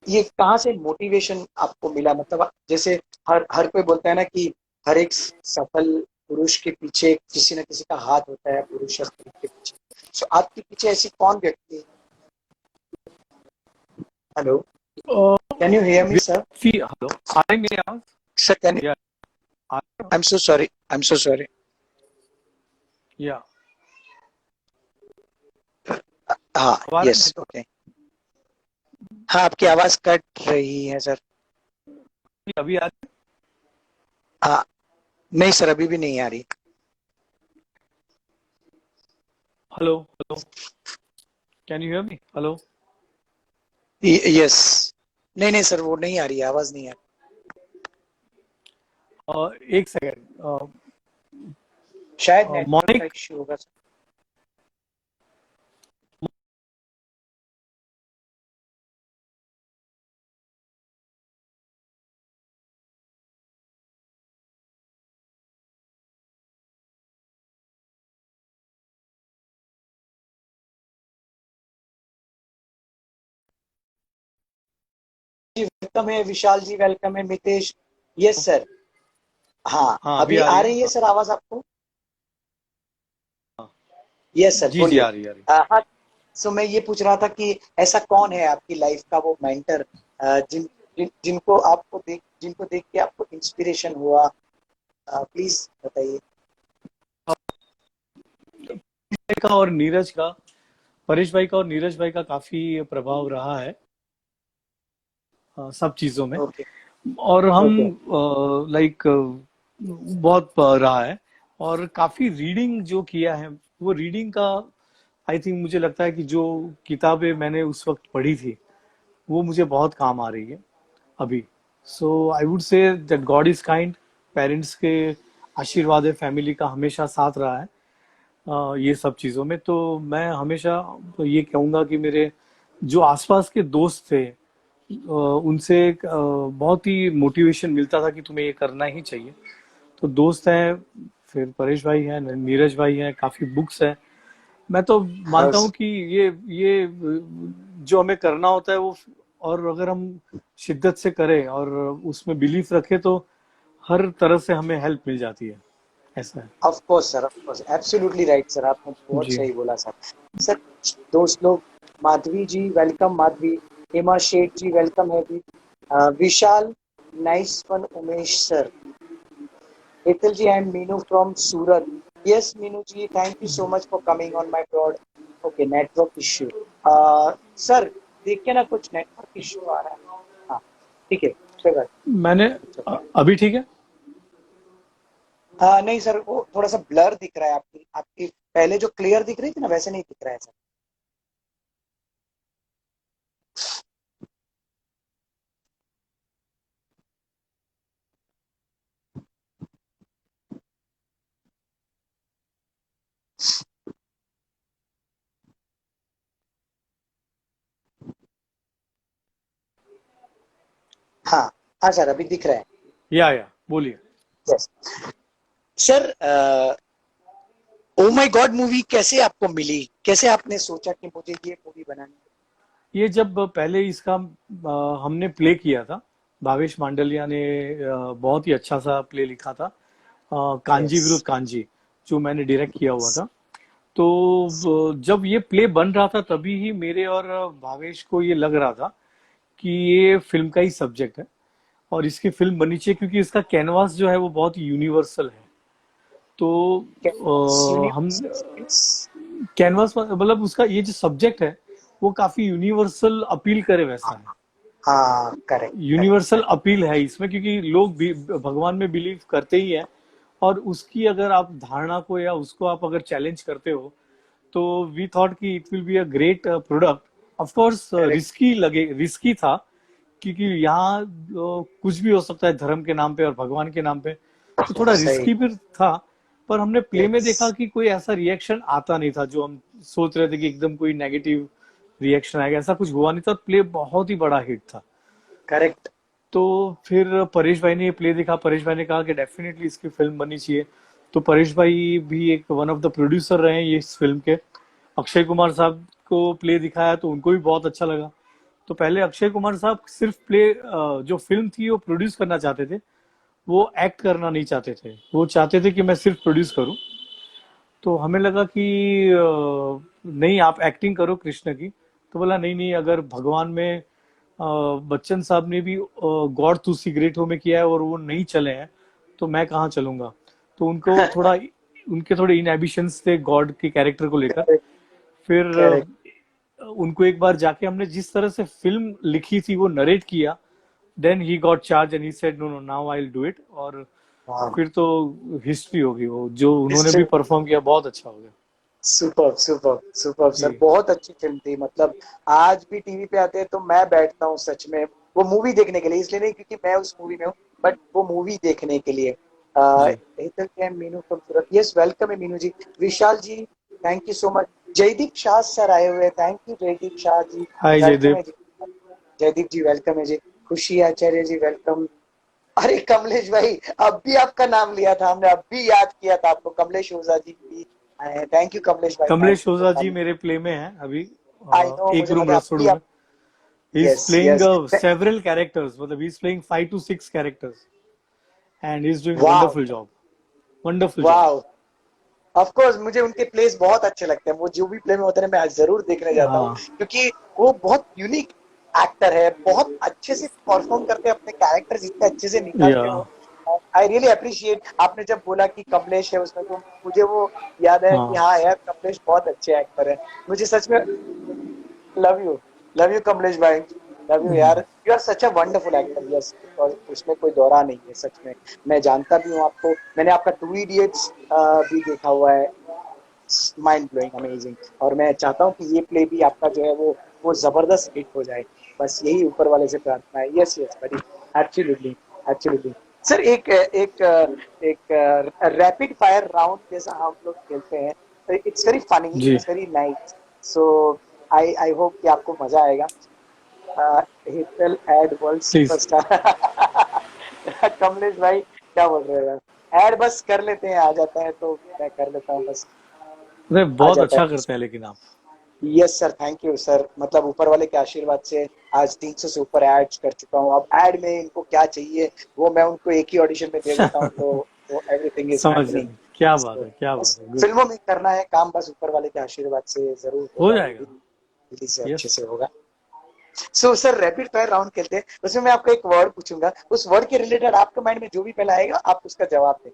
ये कहाँ से मोटिवेशन आपको मिला? मतलब जैसे हर हर कोई बोलता है ना कि हर एक सफल पुरुष के पीछे किसी न किसी का हाथ होता है, पुरुष या स्त्री के पीछे। सो आपके पीछे ऐसी कौन व्यक्ति है? Hello, can you hear me sir? व्यक्ति, हेलो, आ रही मेरी आवाज? सर कैन, या आई am so sorry, I am so sorry. या हाँ, अब आ रहा है? Yes, okay. हाँ, आपकी आवाज कट रही है सर। अभी आ रही हाँ, नहीं सर, अभी भी नहीं आ रही। है? Hello hello, can you hear me? Hello. Yes, नहीं नहीं सर, वो नहीं आ रही है, आवाज नहीं आ एक सेकेंड। रही। शायद नेटवर्क का मॉर्निंग। इश्यू होगा सर। जी वेलकम है विशाल जी, वेलकम है मितेश। Yes sir. हाँ, हाँ, अभी अभी आ रही आ है। रही है हाँ सर आवाज आपको? यस सर, जी जी, बोलिए। आ रही है, आ रही हाँ। सो मैं ये पूछ रहा था कि ऐसा कौन है आपकी लाइफ का वो मेंटर, जिनको जिनको देख के आपको इंस्पिरेशन हुआ? प्लीज बताइए। है। का और नीरज का, परेश भाई का और नीरज भाई का काफी प्रभाव रहा है सब चीजों में। ओके। और हम ओके। लाइक बहुत रहा है। और काफी रीडिंग जो किया है, वो रीडिंग का आई थिंक मुझे लगता है कि जो किताबें मैंने उस वक्त पढ़ी थी, वो मुझे बहुत काम आ रही है अभी। So I would say that God is kind. Parents के आशीर्वाद है, फैमिली का हमेशा साथ रहा है ये सब चीज़ों में। तो मैं हमेशा तो ये कहूँगा कि मेरे जो आसपास के दोस्त थे, उनसे एक, बहुत ही मोटिवेशन मिलता था कि तुम्हें ये करना ही चाहिए। तो दोस्त हैं, फिर परेश भाई हैं, नीरज भाई हैं, काफ़ी बुक्स हैं। मैं तो हाँ मानता हूँ कि ये जो हमें करना होता है वो, और अगर हम शिद्दत से करें और उसमें बिलीफ रखें, तो हर तरह से हमें हेल्प मिल जाती है। ऐसा है। Of course sir, of course, absolutely right sir, आपने बहुत जी। सही बोला सर। सर दोस्त लोग, माधवी जी वेलकम, माधवी। हेमा शेठ जी वेलकम है भी। Vishal, nice one, Umesh sir. Ethel ji, I'm Meenu from Surat. Yes, Meenu ji, thank you so much for coming on my broad. Okay, network issue. Sir देखिए ना, कुछ नेटवर्क इश्यू आ रहा है। हाँ, ठीक है, कोई बात मैंने नहीं। अभी ठीक है। हाँ नहीं सर, वो थोड़ा सा ब्लर दिख रहा है। आपकी आपकी पहले जो क्लियर दिख रही थी ना, वैसे नहीं दिख रहा है सर। हाँ हाँ सर, अभी दिख रहा है। या बोलिए। Yes sir. Oh my God movie कैसे आपको मिली, कैसे आपने सोचा कि मुझे ये मूवी बनानी ये जब पहले इसका हमने प्ले किया था, भावेश मांडलिया ने बहुत ही अच्छा सा प्ले लिखा था, है? कांजी यस विरुद्ध कांजी, जो मैंने डायरेक्ट किया हुआ यस। था। तो जब ये प्ले बन रहा था तभी ही मेरे और भावेश को ये लग रहा था कि ये फिल्म का ही सब्जेक्ट है और इसकी फिल्म बनी चाहिए, क्योंकि इसका कैनवास जो है वो बहुत यूनिवर्सल है। तो हम यूनिवर्स मीन्स? कैनवास मतलब उसका ये जो सब्जेक्ट है वो काफी यूनिवर्सल अपील करे वैसा है। हाँ correct correct universal correct. Appeal है इसमें, क्योंकि लोग भी भगवान में बिलीव करते ही हैं, और उसकी अगर आप धारणा को या उसको आप अगर चैलेंज करते हो, तो वी थॉट कि it will be a great product. Of course correct risky था, क्योंकि यहाँ कुछ भी हो सकता है धर्म के नाम पे और भगवान के नाम पे, तो थोड़ा सही। रिस्की भी था। पर हमने प्ले में यस देखा कि कोई ऐसा रिएक्शन आता नहीं था जो हम सोच रहे थे कि एकदम कोई नेगेटिव रिएक्शन आएगा, ऐसा कुछ हुआ नहीं था। प्ले बहुत ही बड़ा हिट था। करेक्ट। तो फिर परेश भाई ने ये प्ले देखा, परेश भाई ने कहा कि डेफिनेटली इसकी फिल्म बननी चाहिए। तो परेश भाई भी एक वन ऑफ द प्रोड्यूसर रहे हैं ये इस फिल्म के। अक्षय कुमार साहब को प्ले दिखाया तो उनको भी बहुत अच्छा लगा। तो पहले अक्षय कुमार साहब सिर्फ प्ले, जो फिल्म थी वो प्रोड्यूस करना चाहते थे, वो एक्ट करना नहीं चाहते थे। वो चाहते थे कि मैं सिर्फ प्रोड्यूस करूं। तो हमें लगा कि नहीं, आप एक्टिंग करो कृष्ण की। तो बोला नहीं नहीं, अगर भगवान में बच्चन साहब ने भी गॉड टू सी ग्रेट हो में किया है और वो नहीं चले हैं, तो मैं कहाँ चलूंगा। तो उनको थोड़ा, उनके थोड़े इनएबिशंस थे गॉड के कैरेक्टर को लेकर। करेक्ट फिर करेक्ट। उनको एक बार जाके हमने जिस तरह से फिल्म लिखी थी वो नरेट किया, then he got charge and he said no no now I will do it. और फिर तो हिस्ट्री होगी, वो जो उन्होंने भी हिस्ट्री। परफॉर्म किया बहुत अच्छा हो गया। सुपर सुपर सुपर जी सर, बहुत अच्छी फिल्म थी। मतलब आज भी टीवी पे आते हैं तो मैं बैठता हूँ सच में वो मूवी देखने के लिए, इसलिए नहीं क्योंकि मैं उस मूवी में हूँ, बट वो मूवी देखने के लिए। जी। Hetal can Meenu from Surat, yes welcome है Meenu ji. Vishal ji, thank you so much. Jaydeep Shah sir आए हुए हैं, thank you Jaydeep Shah ji. Hi welcome Jaydev. है जी। जयदीप जी वेलकम है जी। खुशी आचार्य जी वेलकम। अरे कमलेश भाई, अब भी आपका नाम लिया था हमने, अब भी याद किया था आपको। कमलेश ओझा जी भी आए हैं, थैंक यू कमलेश भाई, thank Kamlesh you for Ojha ji coming. मेरे प्ले में हैं अभी, आई नो, एक मुझे रूम पता है अब भी रसोड़ू में। आप। He is yes playing yes. Several characters, मतलब he is playing 5 to 6 characters, and he is doing वाह वंडरफुल जॉब। Wonderful job. वाह। ऑफ कोर्स मुझे उनके प्लेस बहुत अच्छे लगते हैं, वो जो भी प्ले में होते हैं मैं आज जरूर देखने जाता हूँ, हाँ क्योंकि वो बहुत यूनिक एक्टर है, बहुत अच्छे से परफॉर्म करते हैं अपने कैरेक्टर्स, इतने अच्छे से या निकालते हो। I really appreciate. आपने जब बोला कि कमलेश है उसमें, तो मुझे वो याद है कि हाँ। हाँ यार, कमलेश बहुत अच्छे एक्टर है। मुझे सच में love you, love you Kamlesh भाई, लव यू यार। You are such a wonderful actor, yes, उसमें कोई दौरा नहीं है सच में। मैं जानता भी हूँ आपको, मैंने आपका 2 इडियट्स भी देखा हुआ है। Mind blowing, amazing. और मैं चाहता हूँ कि ये प्ले भी आपका जो है वो जबरदस्त हिट हो जाए। बस यही ऊपर वाले से प्रार्थना है। यस यस बड़ी, एब्सोल्युटली एब्सोल्युटली। सर एक एक एक रैपिड फायर राउंड जैसा हम लोग खेलते हैं, इट्स वेरी फनी, जी it's very nice. So I I hope कि आपको मजा आएगा। Hetal add world please. Superstar. Kamlesh भाई क्या बोल रहे हैं? ऐड बस कर लेते हैं, आ जाता है तो मैं कर लेता हूँ बस, अरे आ बहुत जाता अच्छा है। करते हैं लेकिन आप। Yes sir, thank you sir. मतलब ऊपर वाले के आशीर्वाद से आज 300 से ऊपर एड्स कर चुका हूँ। अब ऐड में इनको क्या चाहिए वो मैं उनको एक ही ऑडिशन में दे देता हूँ, तो एवरीथिंग इज समझ हैपनिंग। रहे हैं, क्या बात तो है, क्या बस बात है, गुड। फिल्मों में करना है काम, बस ऊपर वाले के आशीर्वाद से जरूर हो होगा, वो भी जाएगा। जल्दी से अच्छे यस। से होगा। So sir rapid fire round खेलते हैं, उसमें मैं आपको एक वर्ड पूछूंगा, उस वर्ड के रिलेटेड आपके माइंड में जो भी पहले आएगा आप उसका जवाब दें।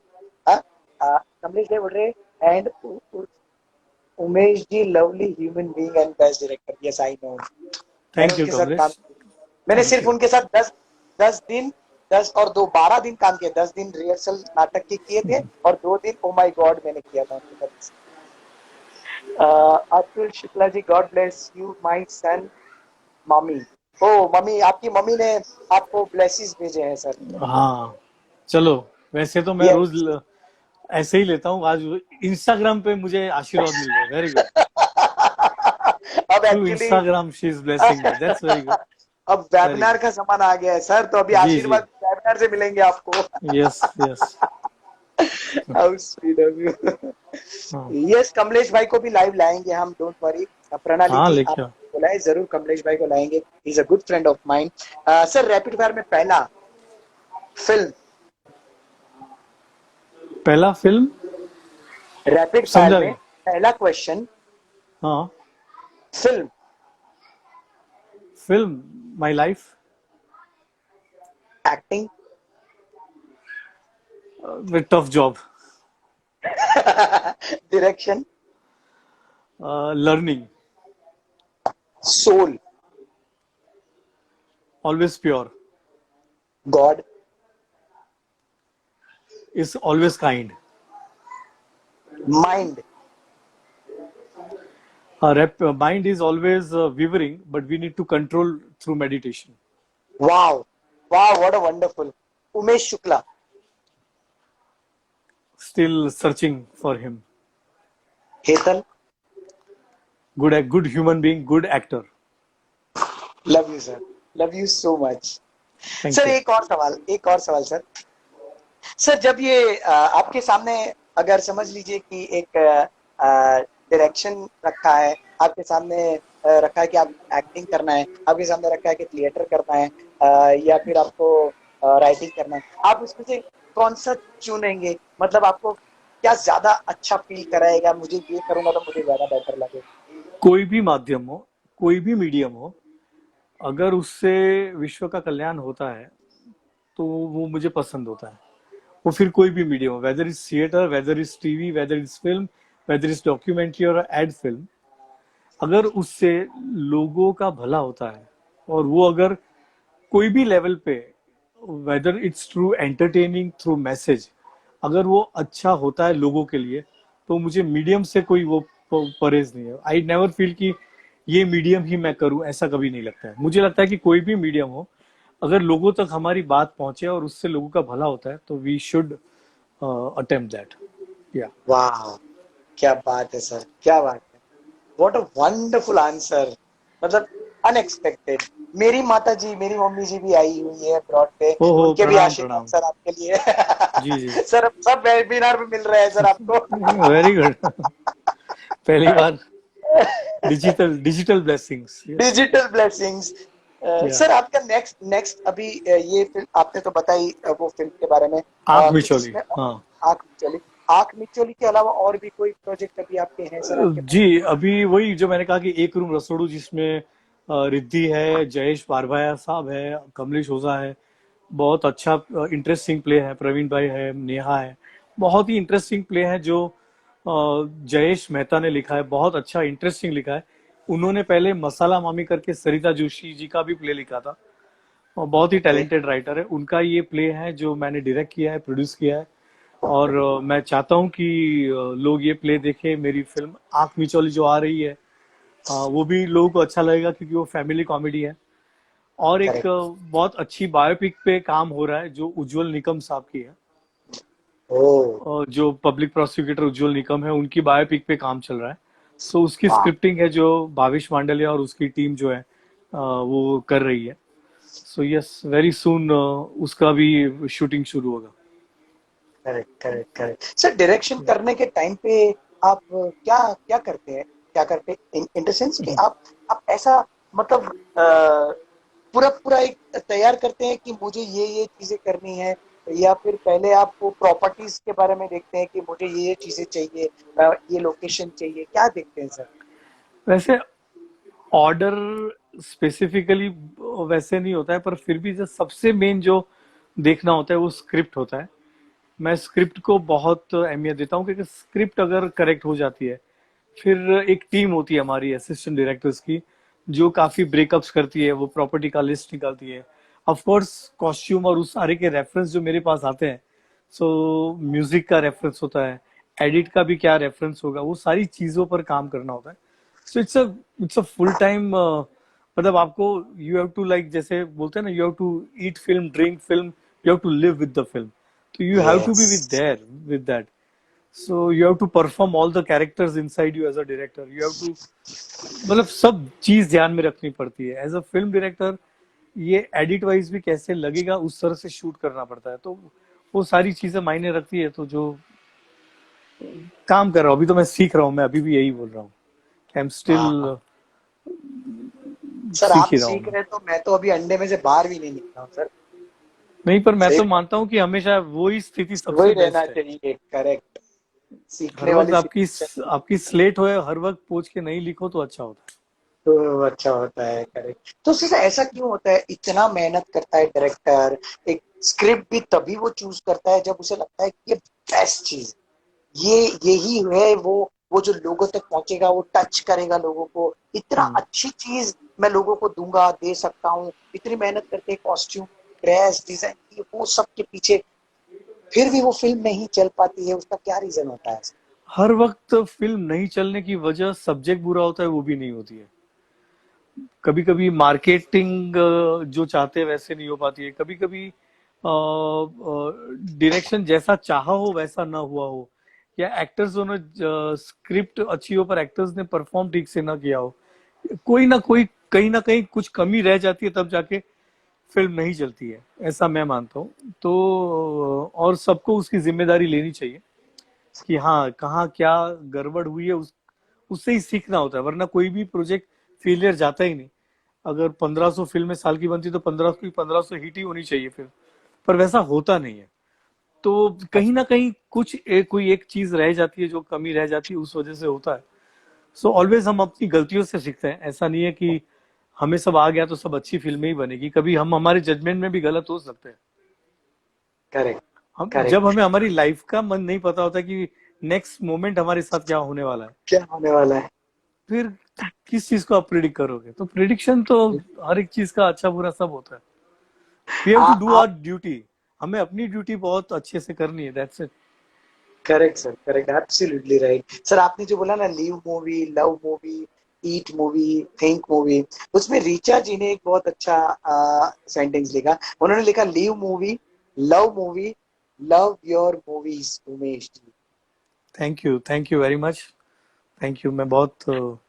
हाँ, कमलेश भाई बोल रहे and Umesh ji lovely human being and best director, yes I know. मैंने थैंक यू उनके साथ काम कमलेश, किया, मैंने थैंक सिर्फ यू। उनके साथ 10 दिन, 10 और 2 12 दिन काम किया। 10 दिन रिहर्सल नाटक के किए थे और 2 दिन ओ माय गॉड मैंने किया था उनके साथ। Atul Shukla ji, God bless you my son mummy. ओ मम्मी, आपकी मम्मी ने आपको ब्लेसिस भेजे हैं सर। हाँ, चलो, वैसे तो मैं रोज यस। ऐसे ही लेता हूँ, आज इंस्टाग्राम पे मुझे आशीर्वाद मिल रहे हैं, वेरी गुड। अब through actually Instagram she is blessing me, that's very good, अब वेरी वेबिनार गुड। का जमाना आ गया है सर, तो अभी जी जी, आशीर्वाद वेबिनार से मिलेंगे आपको। Yes yes. How sweet of you. हाँ यस, कमलेश भाई को भी लाइव लाएंगे हम, डोंट वरी। प्रणाली हाँ, जी, आप लेके आओ। बुलाए जरूर, कमलेश भाई को लाएंगे, ही is a good friend of mine. Sir, rapid fire में पहला फिल्म, पहला फिल्म, रैपिड फायर समझा में नहीं। पहला क्वेश्चन, हाँ, film. Film, my life, acting. With tough job, direction. Learning, soul. Always pure, God. Is always kind. Mind. Mind is always wavering, but we need to control through meditation. Wow, wow, what a wonderful. Umesh Shukla. Still searching for him. Hetal. Good human being, good actor. Love you sir, love you so much. Thank sir, you. एक और सवाल sir. Sir, जब ये आपके सामने, अगर समझ लीजिए कि एक डायरेक्शन रखा है आपके सामने, रखा है कि आप एक्टिंग करना है, आपके सामने रखा है कि थिएटर करना है, या फिर आपको राइटिंग करना है, आप उसमें से कौन सा चुनेंगे? मतलब आपको क्या ज्यादा अच्छा फील कराएगा, मुझे ये करूंगा तो मुझे ज्यादा बेटर लगेगा? कोई भी माध्यम हो, कोई भी मीडियम हो, अगर उससे विश्व का कल्याण होता है तो वो मुझे पसंद होता है। वो फिर कोई भी मीडियम हो, whether is theatre, whether is TV, whether is film, whether is documentary और एड फिल्म, अगर उससे लोगों का भला होता है और वो अगर कोई भी लेवल पे, whether it's through entertaining, through message, अगर वो अच्छा होता है लोगों के लिए, तो मुझे मीडियम से कोई वो परहेज नहीं है। आई नेवर फील कि ये मीडियम ही मैं करूं, ऐसा कभी नहीं लगता है। मुझे लगता है कि कोई भी मीडियम हो, अगर लोगों तक हमारी बात पहुंचे और उससे लोगों का भला होता है, तो वी शुड अटेम्प्ट दैट। या वाह, क्या बात है सर, क्या बात है। What a wonderful answer. मतलब अनएक्सपेक्टेड। मेरी माता जी, मेरी मम्मी जी भी आई हुई है अब्रॉड पे, हो उनके भी प्रणाम आशीर्वाद प्रणाम। सर आपके लिए। जी जी, सर, अब सब वेबिनार में मिल रहे हैं सर आपको। Very good. पहली बार digital digital blessings, yes. Digital blessings. Yeah sir, आपका नेक्स्ट नेक्स्ट अभी ये फिल्म आपने तो बताई, वो फिल्म के बारे में, आंख कुछ मिचौली, इसमें हाँ। आंख मिचोली, आंख मिचोली के अलावा और भी कोई प्रोजेक्ट अभी आपके हैं सर, आपके पास? जी, अभी वही जो मैंने कहा कि एक रूम रसोड़ू, जिसमें रिद्धि है, जयेश बारभाया साहब है, कमलेश ओझा है। बहुत अच्छा इंटरेस्टिंग प्ले है, प्रवीण भाई है, नेहा है। बहुत ही इंटरेस्टिंग प्ले है जो जयेश मेहता ने लिखा है, बहुत अच्छा इंटरेस्टिंग लिखा है। उन्होंने पहले मसाला मामी करके सरिता जोशी जी का भी प्ले लिखा था, और बहुत ही ओके। टैलेंटेड राइटर है। उनका ये प्ले है जो मैंने डायरेक्ट किया है, प्रोड्यूस किया है। और मैं चाहता हूँ कि लोग ये प्ले देखें। मेरी फिल्म आंख मिचौली जो आ रही है, वो भी लोगों को अच्छा लगेगा, क्योंकि वो फैमिली कॉमेडी है। और एक करेक्ट। बहुत अच्छी बायोपिक पे काम हो रहा है जो उज्जवल निकम साहब की है। ओ। और जो पब्लिक प्रोसिक्यूटर उज्जवल निकम है, उनकी बायोपिक पे काम चल रहा है। सो उसकी वाह। स्क्रिप्टिंग है जो भाविश मांडलिया और उसकी टीम जो है वो कर रही है। सो यस, वेरी सून उसका भी शूटिंग शुरू होगा। Correct, correct, correct. Sir, direction करने के टाइम पे आप क्या क्या करते हैं? क्या करते हैं इन द सेंस कि आप ऐसा, मतलब पूरा पूरा एक तैयार करते हैं कि मुझे ये चीजें करनी है, या फिर पहले आप वो प्रॉपर्टीज के बारे में देखते हैं कि मुझे ये चीजें चाहिए, ये लोकेशन चाहिए, क्या देखते हैं सर? वैसे ऑर्डर स्पेसिफिकली वैसे नहीं होता है, पर फिर भी जो सबसे मेन जो देखना होता है वो स्क्रिप्ट होता है। मैं स्क्रिप्ट को बहुत अहमियत देता हूँ, क्योंकि स्क्रिप्ट अगर करेक्ट हो जाती है, फिर एक टीम होती है हमारी असिस्टेंट डायरेक्टर्स की, जो काफी ब्रेकअप्स करती है, वो प्रॉपर्टी का लिस्ट निकालती है, ऑफ कोर्स कॉस्ट्यूम और उस सारे के रेफरेंस जो मेरे पास आते हैं। सो म्यूजिक का रेफरेंस होता है, एडिट का भी क्या रेफरेंस होगा, वो सारी चीजों पर काम करना होता है। So it's a full time, मतलब आपको, यू हैव टू लाइक, जैसे बोलते हैं ना, you have to eat film, drink film, you have to live with the film. तो you have to be with yes there with that. So you have to perform all the characters inside you as a director. You have to, मतलब सब चीज ध्यान में रखनी पड़ती है as a film director. ये एडिट वाइज भी कैसे लगेगा उस तरह से शूट करना पड़ता है, तो वो सारी चीजें मायने रखती है। तो जो काम कर रहा हूँ अभी, तो मैं सीख रहा हूँ, मैं अभी भी यही बोल रहा हूँ कि आई एम हाँ स्टिल सर, सीख आप ही रहा हूँ सीख मैं। रहे हैं तो मैं तो अभी अंडे में से बाहर भी नहीं निकला हूँ सर। नहीं, पर मैं सही तो मानता हूँ कि हमेशा वही स्थिति सबसे वही रहना बेस्ट है। चाहिए, करेक्ट। हर सीखने वक्त वाली आपकी सिचुएशन आपकी स्लेट हो, हर वक्त पूछ के नहीं लिखो तो अच्छा होता तो अच्छा होता है, करेक्ट। तो सिर्फ ऐसा क्यों होता है, इतना मेहनत करता है डायरेक्टर, एक स्क्रिप्ट भी तभी वो चूज करता है जब उसे लगता है कि ये बेस्ट चीज, ये यही है वो जो लोगों तक पहुंचेगा, वो टच करेगा लोगों को, इतना है। अच्छी चीज मैं लोगों को दूंगा, दे सकता हूँ। इतनी मेहनत करके कॉस्ट्यूम, ड्रेस डिजाइन की, वो सब के पीछे फिर भी वो फिल्म नहीं चल पाती है, उसका क्या रीजन होता है? हर वक्त फिल्म नहीं चलने की वजह सब्जेक्ट बुरा होता है, वो भी नहीं होती है। कभी कभी मार्केटिंग जो चाहते हैं वैसे नहीं हो पाती है, कभी कभी डायरेक्शन जैसा चाहा हो वैसा ना हुआ हो, या एक्टर्स दोनों, स्क्रिप्ट अच्छी हो पर एक्टर्स ने परफॉर्म ठीक से ना किया हो, कोई ना कोई, कहीं ना कहीं कुछ कमी रह जाती है, तब जाके फिल्म नहीं चलती है, ऐसा मैं मानता हूँ। तो और सबको उसकी जिम्मेदारी लेनी चाहिए कि हाँ, कहाँ क्या गड़बड़ हुई है, उससे ही सीखना होता है, वरना कोई भी प्रोजेक्ट फेलियर जाता ही नहीं। अगर 1500 फिल्में साल की बनती तो 1500 की 1500 हिट ही होनी चाहिए फिर, पर वैसा होता नहीं है। तो कहीं ना कहीं कोई एक चीज रह जाती है, जो कमी रह जाती है, उस वजह से होता है। सो ऑलवेज हम अपनी गलतियों से सीखते हैं, ऐसा नहीं है कि हमें सब आ गया तो सब अच्छी फिल्में ही बनेगी, कभी हम हमारे जजमेंट में भी गलत हो सकते हैं। करेक्ट, हम जब करेक्ट। हमें हमारी लाइफ का मन नहीं पता होता कि नेक्स्ट मोमेंट हमारे साथ क्या होने वाला है, क्या होने वाला है? फिर किस चीज को आप प्रिडिक्ट करोगे? तो प्रिडिक्शन तो हर एक चीज का अच्छा बुरा सब होता है। वी हैव टू डू आप आवर ड्यूटी, हमें अपनी ड्यूटी बहुत अच्छे से करनी है, that's it. Correct sir, correct, absolutely right sir. आपने जो बोला ना, लीव मूवी, लव मूवी, ईट मूवी, थिंक मूवी, उसमें रीचा जी ने एक बहुत अच्छा सेंटेंस लिखा। उन्होंने लिखा, leave movie, love movie, love your movies, Umesh ji. Thank you very much. Thank you, मैं बहुत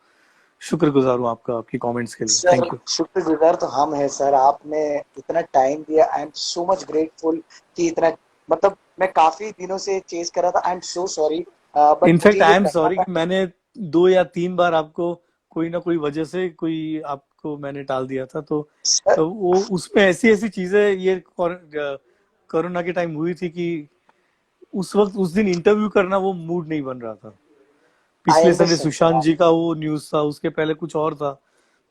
शुक्रगुजार हूँ आपका, आपकी कमेंट्स के लिए, सर थैंक यू। शुक्रगुजार तो हम हैं सर, आपने इतना टाइम दिया, आई एम सो मच ग्रेटफुल कि इतना, मतलब मैं काफी दिनों से चेज कर रहा था, आई एम सो सॉरी, बट मुझे इनफैक्ट ये आई एम करना सॉरी था। कि मैंने 2 या 3 बार आपको कोई ना कोई वजह से कोई आपको मैंने टाल दिया था, सर तो वो उसमें ऐसी ऐसी चीजें, ये कोरोना के टाइम हुई थी कि उस वक्त उस दिन इंटरव्यू करना वो मूड नहीं बन रहा था। आई पिछले संडे सुशांत अंडरस्टैंड। जी का वो न्यूज था, उसके पहले कुछ और था।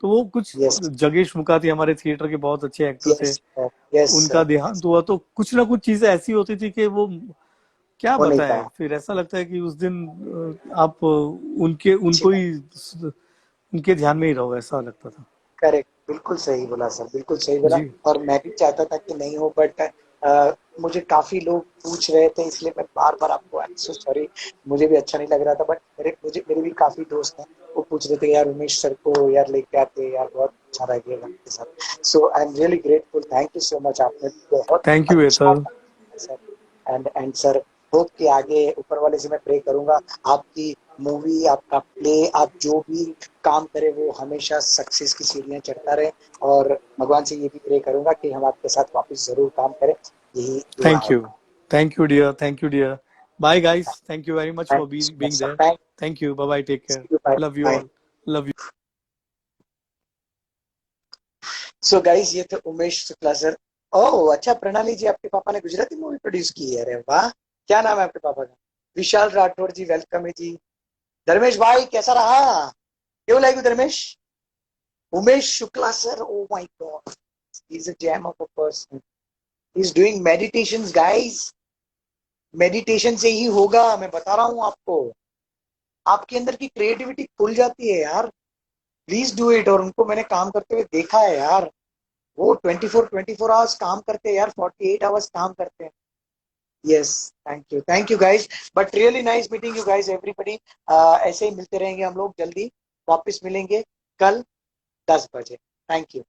तो वो कुछ, यस, जगेश मुकाती हमारे थिएटर के बहुत अच्छे एक्टर थे, यस सर, यस उनका सर। देहांत हुआ, तो कुछ ना कुछ चीजें ऐसी होती थी कि वो क्या हो नहीं बताएं, पाया। फिर ऐसा लगता है कि उस दिन आप उनके अच्छी उनको बात। ही उनके ध्यान में ही रहो, ऐसा लगता था। करेक्ट, बिल्कुल सही बोला सर, बिल्कुल सही बोला। जी। और मैं भी चाहता था कि नहीं हो, बट मुझे काफी लोग पूछ रहे थे, इसलिए मैं बार बार आपको, आई एम सो सॉरी, मुझे भी अच्छा नहीं लग रहा था, बट मेरे भी काफी दोस्त हैं, वो पूछ रहे थे यार उमेश सर को यार लेके आते यार, बहुत अच्छा रहेगा उनके साथ। So I am really grateful, thank you so much, आपने बहुत थैंक यू अच्छा वेतर। काम किया सर। एंड सर, होप कि आगे ऊपर वाले से मैं प्रे करूंगा, आपकी मूवी, आपका प्ले, आप जो भी काम करे वो हमेशा सक्सेस की सीढ़ियां चढ़ता रहे। और भगवान से ये भी प्रे करूंगा कि हम आपके साथ वापस जरूर काम करें, यही दुआ थैंक है। You, thank you dear, thank you dear. Bye guys, thank you very much thank for you so much being sir, there. Thank thank you, bye bye, take care, you, bye love you bye. All, love you. So guys, ये थे Umesh Shukla sir. ओह अच्छा, प्रणाली जी, आपके पापा ने Gujarati movie produce की है? अरे वाह, क्या नाम है आपके पापा का? विशाल राठौर जी, वेलकम है जी। धर्मेश भाई कैसा रहा? क्यों like Dharmesh? Umesh Shukla sir, oh my God, he is a gem of a person, he is doing meditations guys. Meditation से ही होगा, मैं बता रहा हूँ आपको। आपके अंदर की क्रिएटिविटी खुल जाती है यार। Please do it. और उनको मैंने काम करते हुए देखा है यार। वो 24 आवर्स काम करते हैं यार, 48 आवर्स काम करते हैं। Yes. Thank you guys. But really nice meeting you guys everybody. ऐसे ही मिलते रहेंगे हम लोग, जल्दी वापस मिलेंगे कल 10 बजे। Thank you.